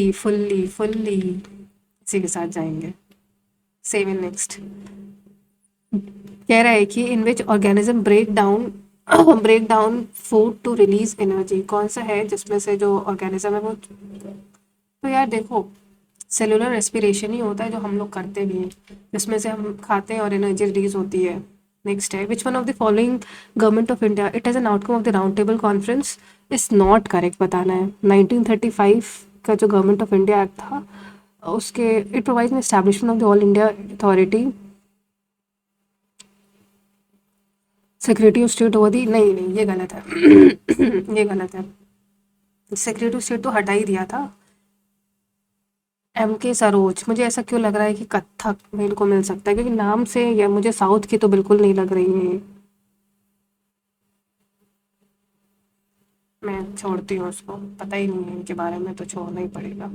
इसी के साथ जाएंगे। सेवन नेक्स्ट कह रहा है कि in which organism break down food to release energy. कौन सा है जिसमें से जो ऑर्गेनिज्म है वो, तो यार देखो सेलुलर रेस्पिरेशन ही होता है जो हम लोग करते भी हैं, जिसमें से हम खाते हैं और एनर्जी रिलीज होती है। नेक्स्ट है which one of the following government of India it as an outcome of the round table conference is not correct बताना है। 1935 का जो गवर्नमेंट ऑफ इंडिया एक्ट था उसके it provides N establishment of the all India authority secretary of state over the, नहीं ये गलत है। ये गलत है, सेक्रेटरी ऑफ स्टेट तो हटा ही दिया था। एम के सरोज, मुझे ऐसा क्यों लग रहा है कि कथक में इनको मिल सकता है, क्योंकि नाम से या मुझे साउथ की तो बिल्कुल नहीं लग रही है। मैं छोड़ती हूँ उसको, पता ही नहीं है इनके बारे में तो छोड़ना ही पड़ेगा।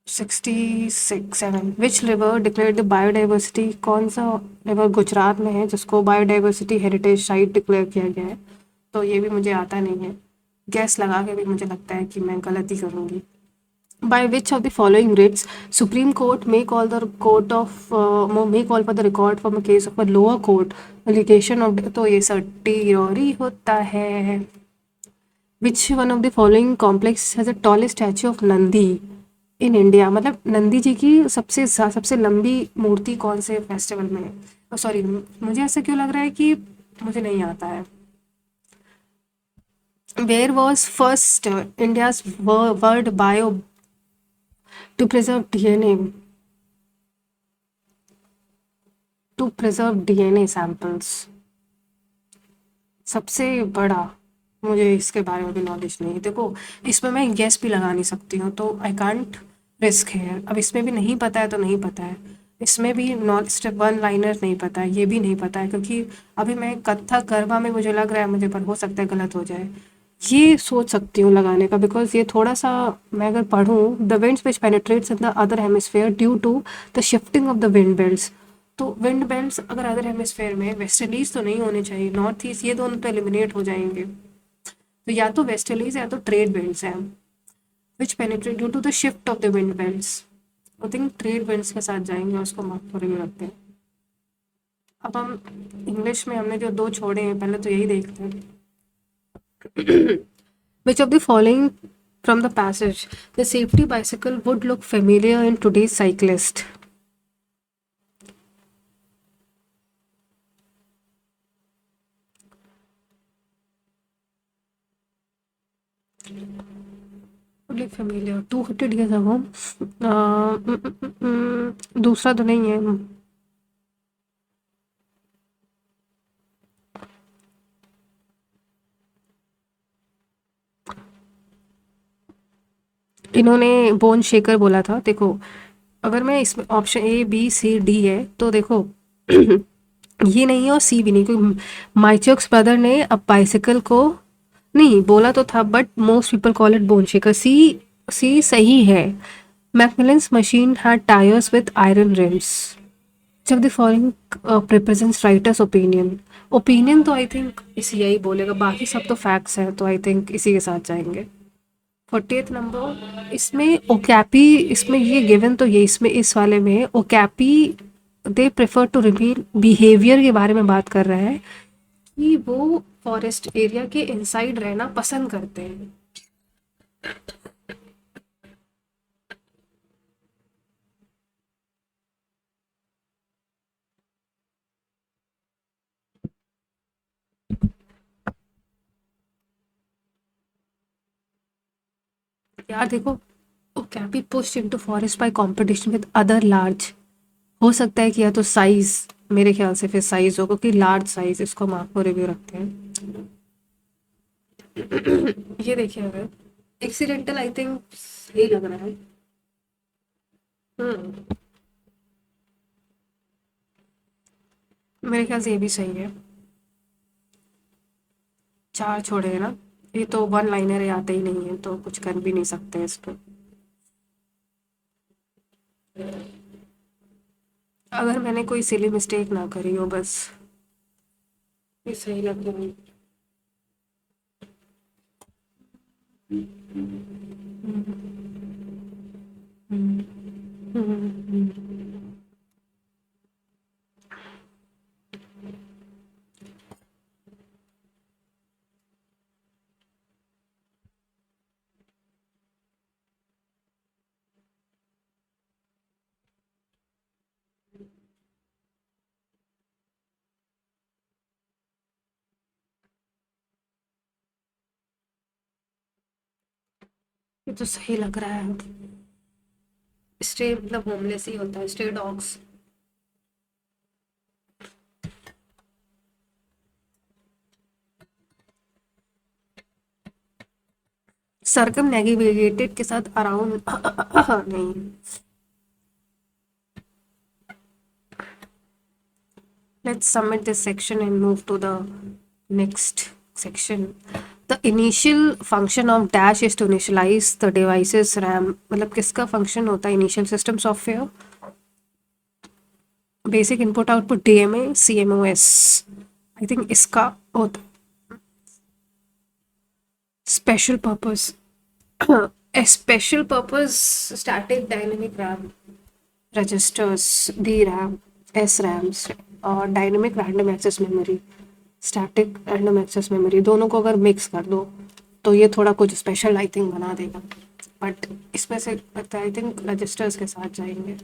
67 which river declare the biodiversity, कौन सा रिवर गुजरात में है जिसको बायोडाइवर्सिटी हेरिटेज साइट डिक्लेयर किया गया है, तो ये भी मुझे आता नहीं है। गैस लगा के भी मुझे लगता है कि मैं गलती करूँगी। By which of the following writs Supreme Court may call the court of may call for the record from a case of a lower court allegation of, तो ये सट्टी होता है। Which one of the following complex has a tallest statue of Nandi in India, मतलब नंदी जी की सबसे लंबी मूर्ति कौन से फेस्टिवल में है। सॉरी मुझे ऐसा क्यों लग रहा है कि मुझे नहीं आता है। Where was first India's word bio to preserve DNA samples, सबसे बड़ा, मुझे इसके बारे में भी नॉलेज नहीं है। देखो इसमें मैं गैस भी लगा नहीं सकती हूँ, तो आई कांट रिस्क है। अब इसमें भी नहीं पता है तो नहीं पता है, इसमें भी नॉन स्टेप वन लाइनर नहीं पता है, ये भी नहीं पता है, क्योंकि अभी मैं कथक गरबा में मुझे लग रहा है मुझे, पर हो सकता है गलत हो जाए। ये सोच सकती हूँ लगाने का, बिकॉज ये थोड़ा सा मैं अगर पढ़ूँ the winds which penetrates in the other hemisphere due to the shifting of the wind belts, तो विंड बेल्ट्स अगर अदर हेमिस्फेयर में, वेस्टर्लीज तो नहीं होने चाहिए, नॉर्थ ईस्ट, ये दोनों तो एलिमिनेट हो जाएंगे, तो या तो वेस्टर्लीज या तो ट्रेड बेल्ट्स हैं which penetrate due to the shift of the wind belts. I think trade belts के साथ जाएंगे, उसको मार्क थोड़े में रखते हैं। अब हम इंग्लिश में हमने जो दो छोड़े हैं पहले तो यही देखते हैं। Which of the following from the passage the safety bicycle would look familiar in today's cyclist? Would look familiar 200 years ago. दूसरा तो नहीं है। इन्होंने बोन शेकर बोला था। देखो अगर मैं इसमें option A B C D है तो देखो ये नहीं है और सी भी नहीं, क्योंकि माइचक्स ब्रदर ने अब बाइसिकल को नहीं बोला तो था, but most people call it bone shaker. C सही है। Macmillan's machine had tyres with iron rims. जब the following represents writer's opinion तो आई थिंक इसी यही बोलेगा, बाकी सब तो फैक्ट्स हैं, तो आई थिंक इसी के साथ जाएंगे। 48th नंबर, इसमें ओकैपी, इसमें ये गिवन तो ये इसमें इस वाले में okapi they prefer to reveal behaviour के बारे में बात कर रहा है कि वो फॉरेस्ट एरिया के इनसाइड रहना पसंद करते हैं। यार देखो okapi pushed into forest by competition with other large, हो सकता है कि या तो साइज, मेरे ख्याल से फिर साइज हो, क्योंकि लार्ज साइज, इसको हम आपको रिव्यू रखते हैं। ये देखिए अगर एक्सीडेंटल आई थिंक सही लग रहा है। हम्म, मेरे ख्याल से ये भी सही है। चार छोड़े हैं ना, ये तो वन लाइनर आते ही नहीं है तो कुछ कर भी नहीं सकते इस पर। अगर मैंने कोई सिली मिस्टेक ना करी हो बस। ये सही लग रहा है। ये तो सही लग रहा है। स्ट्रे मतलब होमलेस ही होता है, स्ट्रे डॉग्स। सरकम नेविगेटेड के साथ अराउंड नहीं। Let's submit this section and move to the next section. The initial function of dash is to initialize the device's RAM. मतलब किसका function होता है initial system software? Basic input output DMA CMOS. I think इसका होता special purpose. A special purpose static dynamic RAM registers, DRAM, SRAMs और dynamic random access memory, static random access memory, दोनों को अगर मिक्स कर दो तो ये थोड़ा कुछ स्पेशल आई थिंक बना देगा। बट इसमें से लगता है आई थिंक रजिस्टर्स के साथ जाएंगे।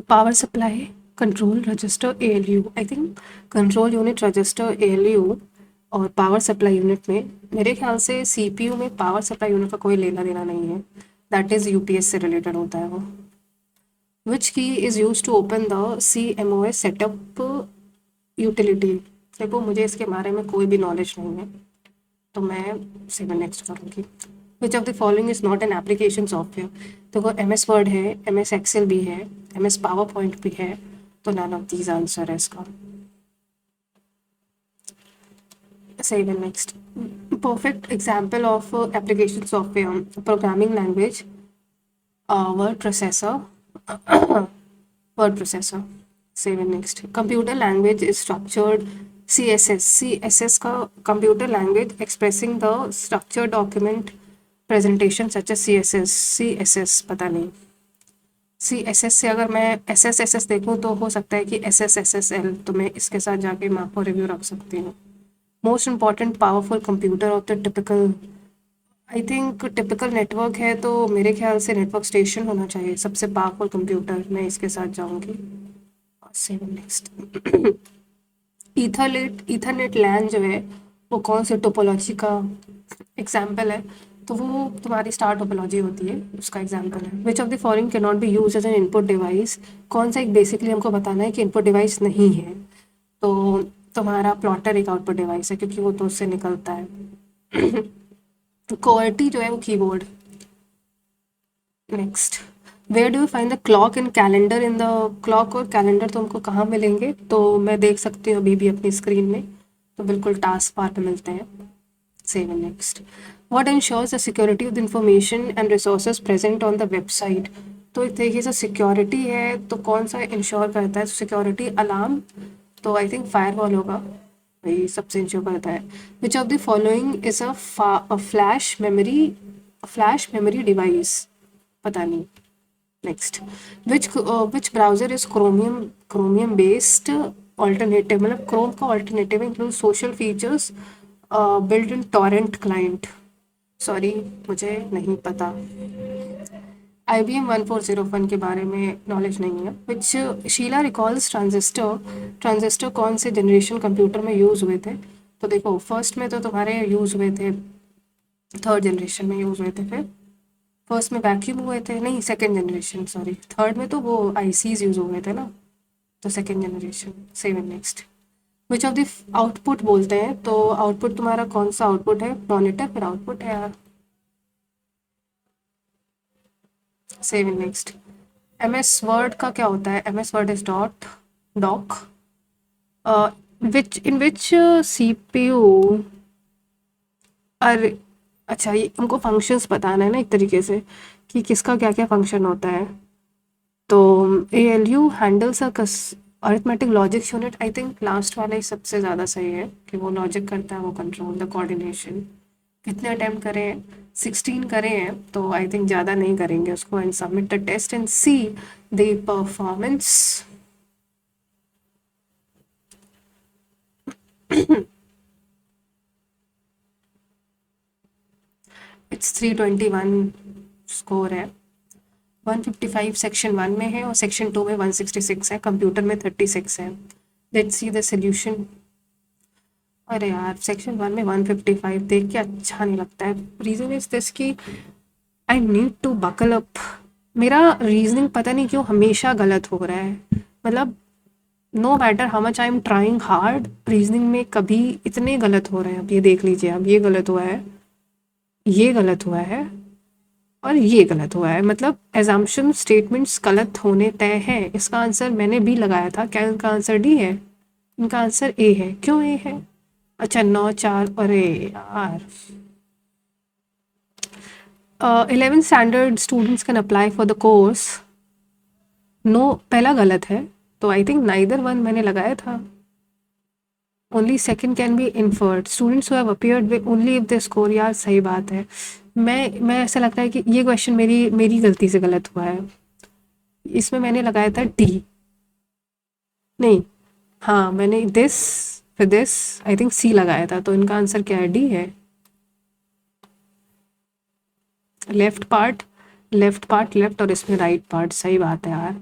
Power supply control register ALU, I think control unit register ALU और पावर सप्लाई यूनिट में मेरे ख्याल से CPU में पावर सप्लाई यूनिट का कोई लेना देना नहीं है, दैट इज़ UPS से रिलेटेड होता है वो। Which key is used to open the CMOS setup utility? देखो मुझे इसके बारे में कोई भी नॉलेज नहीं है तो मैं सिर्फ नेक्स्ट करूँगी। विच of the following is not an application software? देखो MS वर्ड है, MS एक्सेल भी है, MS पावर पॉइंट भी है, तो नन ऑफ दीज आंसर है इसका। सही है। Next, perfect example of application software, programming language, word processor, word processor. Save and next. Computer language is structured CSS. CSS का computer language expressing the structured document presentation such as CSS. CSS पता नहीं। CSS से अगर मैं SSSS देखूँ तो हो सकता है कि SSSSL, तो मैं इसके साथ जाके मैं आपको रिव्यू रख सकती हूँ। Most important powerful computer of the typical, I think typical network है तो मेरे ख्याल से नेटवर्क स्टेशन होना चाहिए सबसे पावरफुल कंप्यूटर, मैं इसके साथ जाऊंगी। Seven next. ईथरनेट लैन जो है वो कौन से टोपोलॉजी का एग्जाम्पल है? तो वो तुम्हारी स्टार टोपोलॉजी होती है, उसका एग्जाम्पल है। Which of the following can not be use as an input device? कौन सा एक बेसिकली हमको बताना है कि इनपुट डिवाइस नहीं है, तो तुम्हारा प्लॉटर एक आउटपुट डिवाइस है क्योंकि वो तो उससे निकलता है। क्वालिटी जो है वो keyboard. Next, where do you find the clock in calendar? In the clock और कैलेंडर तुमको कहाँ मिलेंगे? तो मैं देख सकती हूँ अभी भी अपनी स्क्रीन में, तो बिल्कुल टास्क बार पे मिलते हैं। Save and next. What ensures the security of the information and resources present on the website? तो एक तरीके से सिक्योरिटी है तो कौन सा इंश्योर करता है? सिक्योरिटी अलार्म, तो आई थिंक फायरवॉल होगा, वही सबसे इंश्योर करता है। Which of the following is a flash memory device? पता नहीं। Next, which browser is chromium based alternative, मतलब क्रोम का alternative include social features build in torrent client? Sorry मुझे नहीं पता। IBM 1401 के बारे में नॉलेज नहीं है। विच शीला रिकॉल्स ट्रांजिस्टर, ट्रांजिस्टर कौन से जनरेशन कंप्यूटर में यूज़ हुए थे? तो देखो फर्स्ट में तो तुम्हारे यूज़ हुए थे, थर्ड जनरेशन में यूज़ हुए थे, फिर फर्स्ट में वैक्यूम हुए थे, नहीं सेकेंड जनरेशन, सॉरी थर्ड में तो वो ICs यूज़ हुए थे ना, तो second generation. Seven next. Which of the output बोलते हैं, तो आउटपुट तुम्हारा कौन सा आउटपुट है? मॉनिटर फिर आउटपुट है यार। Save next. M S word का क्या होता है? M S word is dot doc which in which C P U. अरे अच्छा, ये हमको फंक्शंस बताना है ना एक तरीके से, कि किसका क्या क्या फंक्शन होता है। तो A L U handles a arithmetic logic unit. I think last वाला ही सबसे ज़्यादा सही है, कि वो लॉजिक करता है, वो कंट्रोल द कोऑर्डिनेशन। कितने अटेम्प्ट करे हैं? 16 करे हैं, तो आई थिंक ज़्यादा नहीं करेंगे उसको। And submit the test and see the performance. It's 321 score है। 155 सेक्शन 1 में है और सेक्शन 2 में 166 है, कंप्यूटर में 36 है। Let's see the solution. अरे यार, सेक्शन 1 में 155 देख के अच्छा नहीं लगता है। रीज़न इज दिस कि I need to buckle up. मेरा रीजनिंग पता नहीं क्यों हमेशा गलत हो रहा है। मतलब no matter how much I am trying hard, reasoning में कभी इतने गलत हो रहे हैं। अब ये देख लीजिए, अब ये गलत हुआ है, ये गलत हुआ है, और ये गलत हुआ है। मतलब एजम्पशन स्टेटमेंट्स गलत होने तय है। इसका आंसर मैंने बी लगाया था, क्या इनका आंसर डी है? इनका आंसर ए है। क्यों ए है? अच्छा 9 4, अरे यार। 11th standard students can apply for the course. No, पहला गलत है, तो आई थिंक नाइदर वन मैंने लगाया था। Only second can be inferred. Students who have appeared with only if they score. यार सही बात है। मैं ऐसा लगता है कि ये क्वेश्चन मेरी मेरी गलती से गलत हुआ है। इसमें मैंने लगाया था डी। नहीं, हाँ मैंने दिस, फिर दिस, आई थिंक सी लगाया था। तो इनका आंसर क्या है? डी है। Left part, left part left, और इसमें राइट पार्ट। सही बात है यार।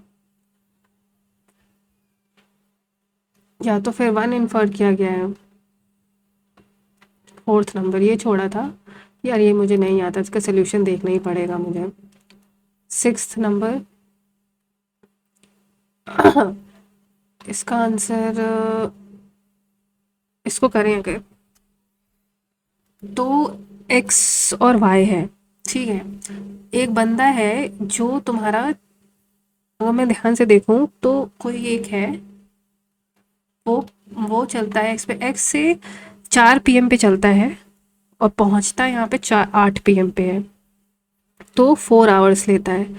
या तो फिर वन इन्फर किया गया है। फोर्थ नंबर ये छोड़ा था। यार ये मुझे नहीं आता, इसका सोल्यूशन देखना ही पड़ेगा मुझे। Sixth number. इसका आंसर, इसको करें अगर, तो एक्स और वाई है। ठीक है, एक बंदा है जो तुम्हारा, अगर मैं ध्यान से देखूं तो कोई एक है, वो वो चलता है इस पे एक्स से 4 PM पे चलता है, और पहुंचता है यहाँ पे 8 PM पे है, तो 4 आवर्स लेता है।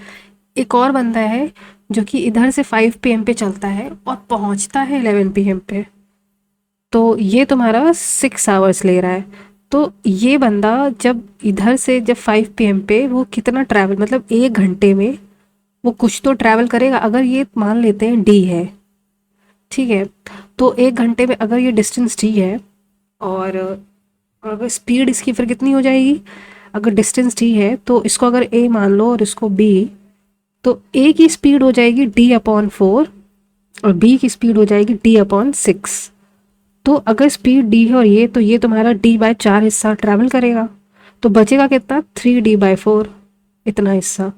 एक और बंदा है जो कि इधर से 5 PM पे चलता है और पहुंचता है 11 PM पे, तो ये तुम्हारा 6 आवर्स ले रहा है। तो ये बंदा जब इधर से जब 5 PM पे, वो कितना ट्रैवल, मतलब 1 घंटे में वो कुछ तो ट्रैवल करेगा। अगर ये मान लेते हैं डी है, ठीक है, तो 1 घंटे में अगर ये डिस्टेंस डी है, और अगर स्पीड इसकी फिर कितनी हो जाएगी? अगर डिस्टेंस डी है तो इसको अगर ए मान लो और इसको बी, तो ए की स्पीड हो जाएगी D/4, और बी की स्पीड हो जाएगी D/6। तो अगर स्पीड डी है और ये, तो ये तुम्हारा D/4 हिस्सा ट्रैवल करेगा, तो बचेगा कितना? 3D/4 इतना हिस्सा।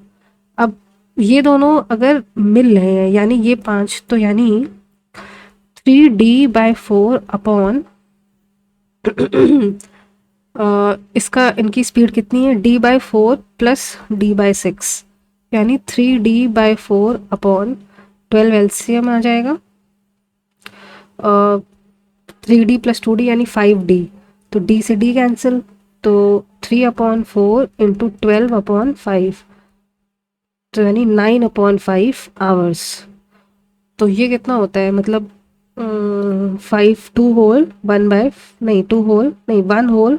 अब ये दोनों अगर मिल रहे हैं, यानी ये 5, तो यानी 3D/4 अपॉन इसका, इनकी स्पीड कितनी है? D/4 प्लस D/6, यानी 3D/4 अपॉन 12 LCM आ जाएगा। 3D प्लस 2D यानी 5D, तो D से D कैंसिल, तो 3/4 इंटू 12/5, तो यानी 9/5 आवर्स। तो ये कितना होता है? मतलब 5 2 होल 1 बाय, नहीं 2 होल नहीं 1 होल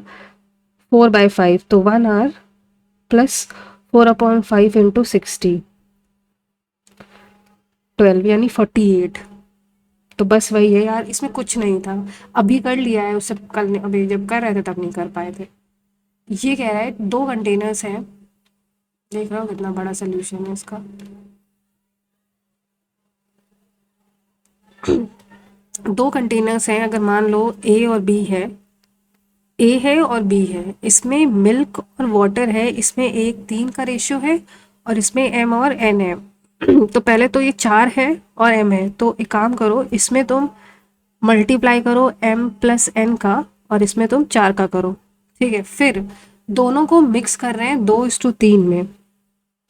4/5, तो 1 आवर प्लस 4/5 इंटू 60, 12 यानी 48। तो बस वही है यार, इसमें कुछ नहीं था। अभी कर लिया है उससे, कल अभी जब कर रहे थे तब नहीं कर पाए थे। ये कह रहा है 2 कंटेनर्स हैं। देख रहा हो कितना बड़ा सोल्यूशन है इसका। 2 कंटेनर्स हैं, अगर मान लो ए और बी है, ए है और बी है, इसमें मिल्क और वाटर है, इसमें 1:3 का रेशियो है, और इसमें एम और एन है। तो पहले तो ये 4 है और एम है, तो एक काम करो, इसमें तुम मल्टीप्लाई करो m प्लस n का और इसमें तुम 4 का करो, ठीक है। फिर दोनों को मिक्स कर रहे हैं 2:3 में,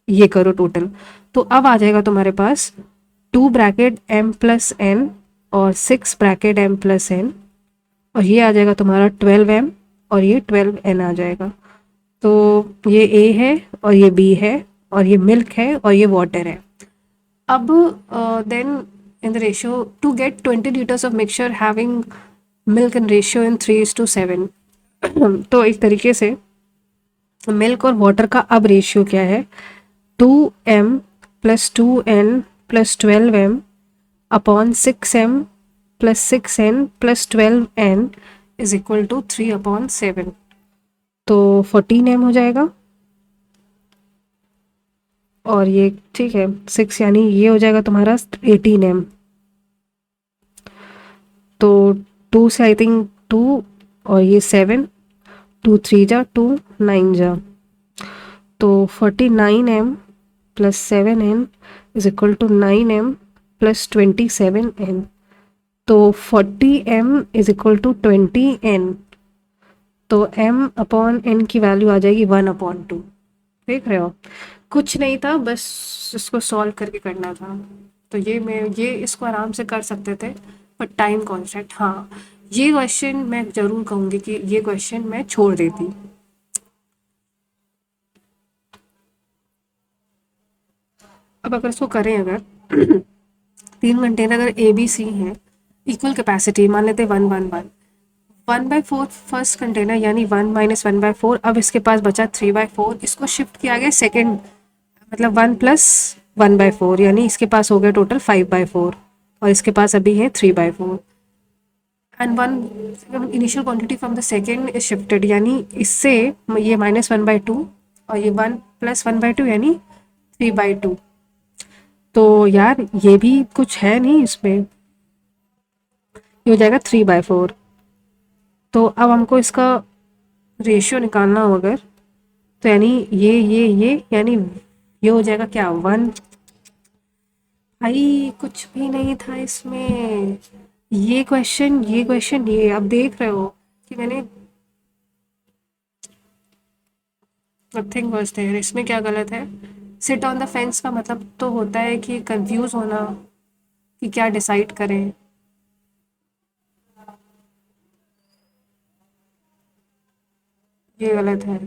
ये करो टोटल। तो अब आ जाएगा तुम्हारे पास 2 ब्रैकेट m प्लस n और 6 ब्रैकेट m प्लस n, और ये आ जाएगा तुम्हारा 12m और ये 12n आ जाएगा। तो ये A है और ये B है और ये मिल्क है और ये वाटर है। अब then in the ratio to get 20 litres of mixture having milk in ratio in 3:7। तो एक तरीके से मिल्क और वाटर का अब रेशियो क्या है, 2m plus 2n plus 12m upon 6m plus 6n plus 12n is equal to 3/7। तो 14m हो जाएगा, और ये ठीक है 6, यानी ये हो जाएगा तुम्हारा 18m। तो 2 से आई थिंक 2 और ये 7, 2 3 जा 2 9 जा, तो 49m plus 7n is equal to 9m plus 27n। तो 40m is equal to 20n। तो m अपॉन n की वैल्यू आ जाएगी 1/2। देख रहे हो, कुछ नहीं था, बस इसको सॉल्व करके करना था। तो ये इसको आराम से कर सकते थे, पर टाइम कॉन्सेप्ट, हाँ ये क्वेश्चन मैं ज़रूर कहूँगी कि ये क्वेश्चन मैं छोड़ देती। अब अगर इसको करें, अगर 3 कंटेनर अगर ए बी सी हैं, इक्वल कैपेसिटी मान लेते 1 1 1, 1/4 फर्स्ट कंटेनर यानी 1 माइनस 1/4। अब इसके पास बचा 3/4, इसको शिफ्ट किया गया सेकेंड, मतलब 1 प्लस 1/4, यानी इसके पास हो गया टोटल 5/4 और इसके पास अभी है 3/4। And one initial quantity from the second is shifted, यानी इससे ये -1/2 और ये 1 प्लस 1/2 यानी 3/2। तो यार ये भी कुछ है नहीं इसमें, ये हो जाएगा 3/4। तो अब हमको इसका रेशियो निकालना हो अगर, तो यानी ये यानी ये हो जाएगा क्या 1। भाई कुछ भी नहीं था इसमें, ये क्वेश्चन ये अब देख रहे हो कि मैंने नथिंग वाज देयर। इसमें क्या गलत है? सिट ऑन द फेंस का मतलब तो होता है कि कंफ्यूज होना कि क्या डिसाइड करें। ये गलत है।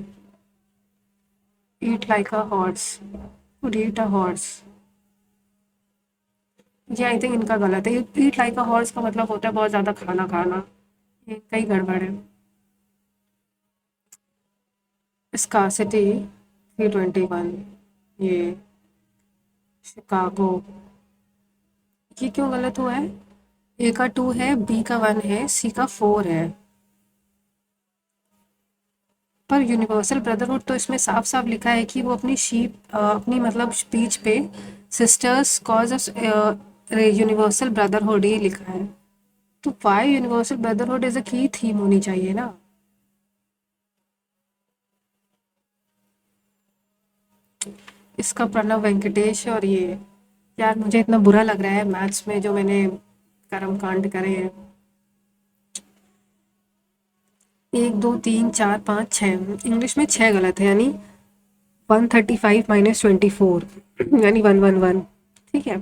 ईट like a horse, would eat a horse, ये आई थिंक इनका गलत है। ईट लाइक अ हॉर्स का मतलब होता है बहुत ज़्यादा खाना खाना, ये कई गड़बड़ है। स्कार्सिटी 321, ये शिकागो, ये क्यों गलत हुआ है? ए का 2 है, बी का 1 है, सी का 4 है। पर यूनिवर्सल ब्रदरहुड तो इसमें साफ साफ लिखा है कि वो अपनी अपनी मतलब स्पीच पे सिस्टर्स कॉज यूनिवर्सल ब्रदरहुड ही लिखा है। तो why universal brotherhood is a की थीम होनी चाहिए ना। इसका प्रणव वेंकटेश, और ये यार मुझे इतना बुरा लग रहा है मैथ्स में जो मैंने कर्म कांड करे हैं। 1 2 3 4 5 6, इंग्लिश में 6 गलत है, यानी 135 माइनस 24 यानी 111, ठीक है।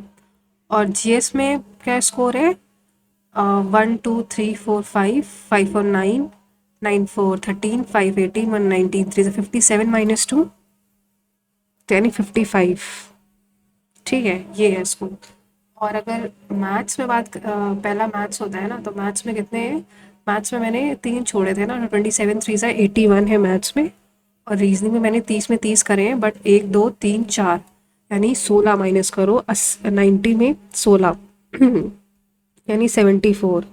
और जीएस में क्या स्कोर है? 1 2 3 4 5 5 और 9, 9 4 13 5 18 1 19 3 57 -2, तो यानी 55, ठीक है ये है स्कोर। और अगर मैथ्स में पहला मैथ्स होता है ना, तो मैथ्स में कितने हैं? मैथ्स में मैंने 3 छोड़े थे ना, 27 3 81 है मैथ्स में। और रीजनिंग में मैंने 30 में 30 करे हैं, बट 1 2 3 4 यानी 16 माइनस करो 90 में 16 यानी 74।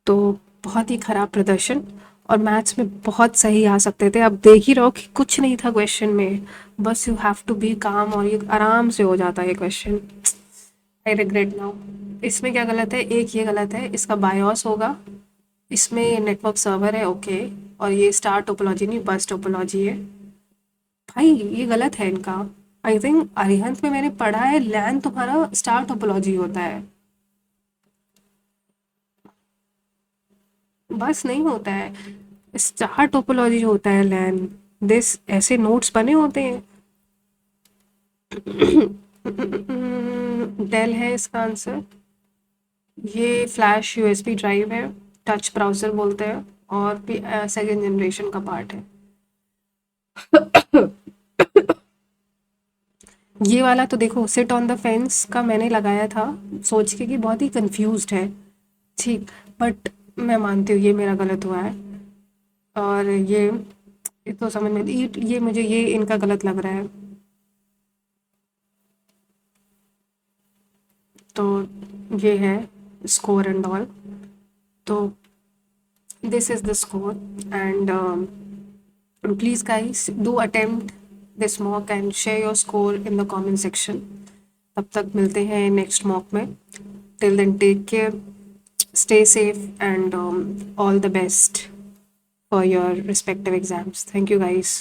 तो बहुत ही खराब प्रदर्शन, और मैथ्स में बहुत सही आ सकते थे। अब देख ही रहो कि कुछ नहीं था क्वेश्चन में, बस यू हैव टू बी काम और ये आराम से हो जाता है ये क्वेश्चन। I regret now. इसमें क्या गलत है? एक ये गलत है, इसका बायोस होगा, इसमें नेटवर्क सर्वर है, ओके। और ये स्टार टोपोलॉजी नहीं, बस टोपोलॉजी है। भाई ये गलत है इनका। आई थिंक अरिहंत में मैंने पढ़ा है लैन तुम्हारा स्टार टोपोलॉजी होता है। बस नहीं होता है, स्टार टोपोलॉजी होता है लैन, दिस ऐसे नोट्स बने होते हैं। डेल है इसका आंसर। ये फ्लैश यूएसबी ड्राइव है, टच ब्राउज़र बोलते हैं, और भी सेकेंड जनरेशन का पार्ट है। ये वाला तो देखो, सिट ऑन द फेंस का मैंने लगाया था सोच के कि बहुत ही कंफ्यूज्ड है, ठीक, बट मैं मानती हूँ ये मेरा गलत हुआ है। और ये तो समझ में, ये मुझे ये इनका गलत लग रहा है। तो ये है स्कोर एंड ऑल। तो this is the score, and please guys do attempt this mock and share your score in the comment section. तब तक मिलते हैं नेक्स्ट मॉक में। Till then take care, stay safe, and all the best for your respective exams. Thank you guys.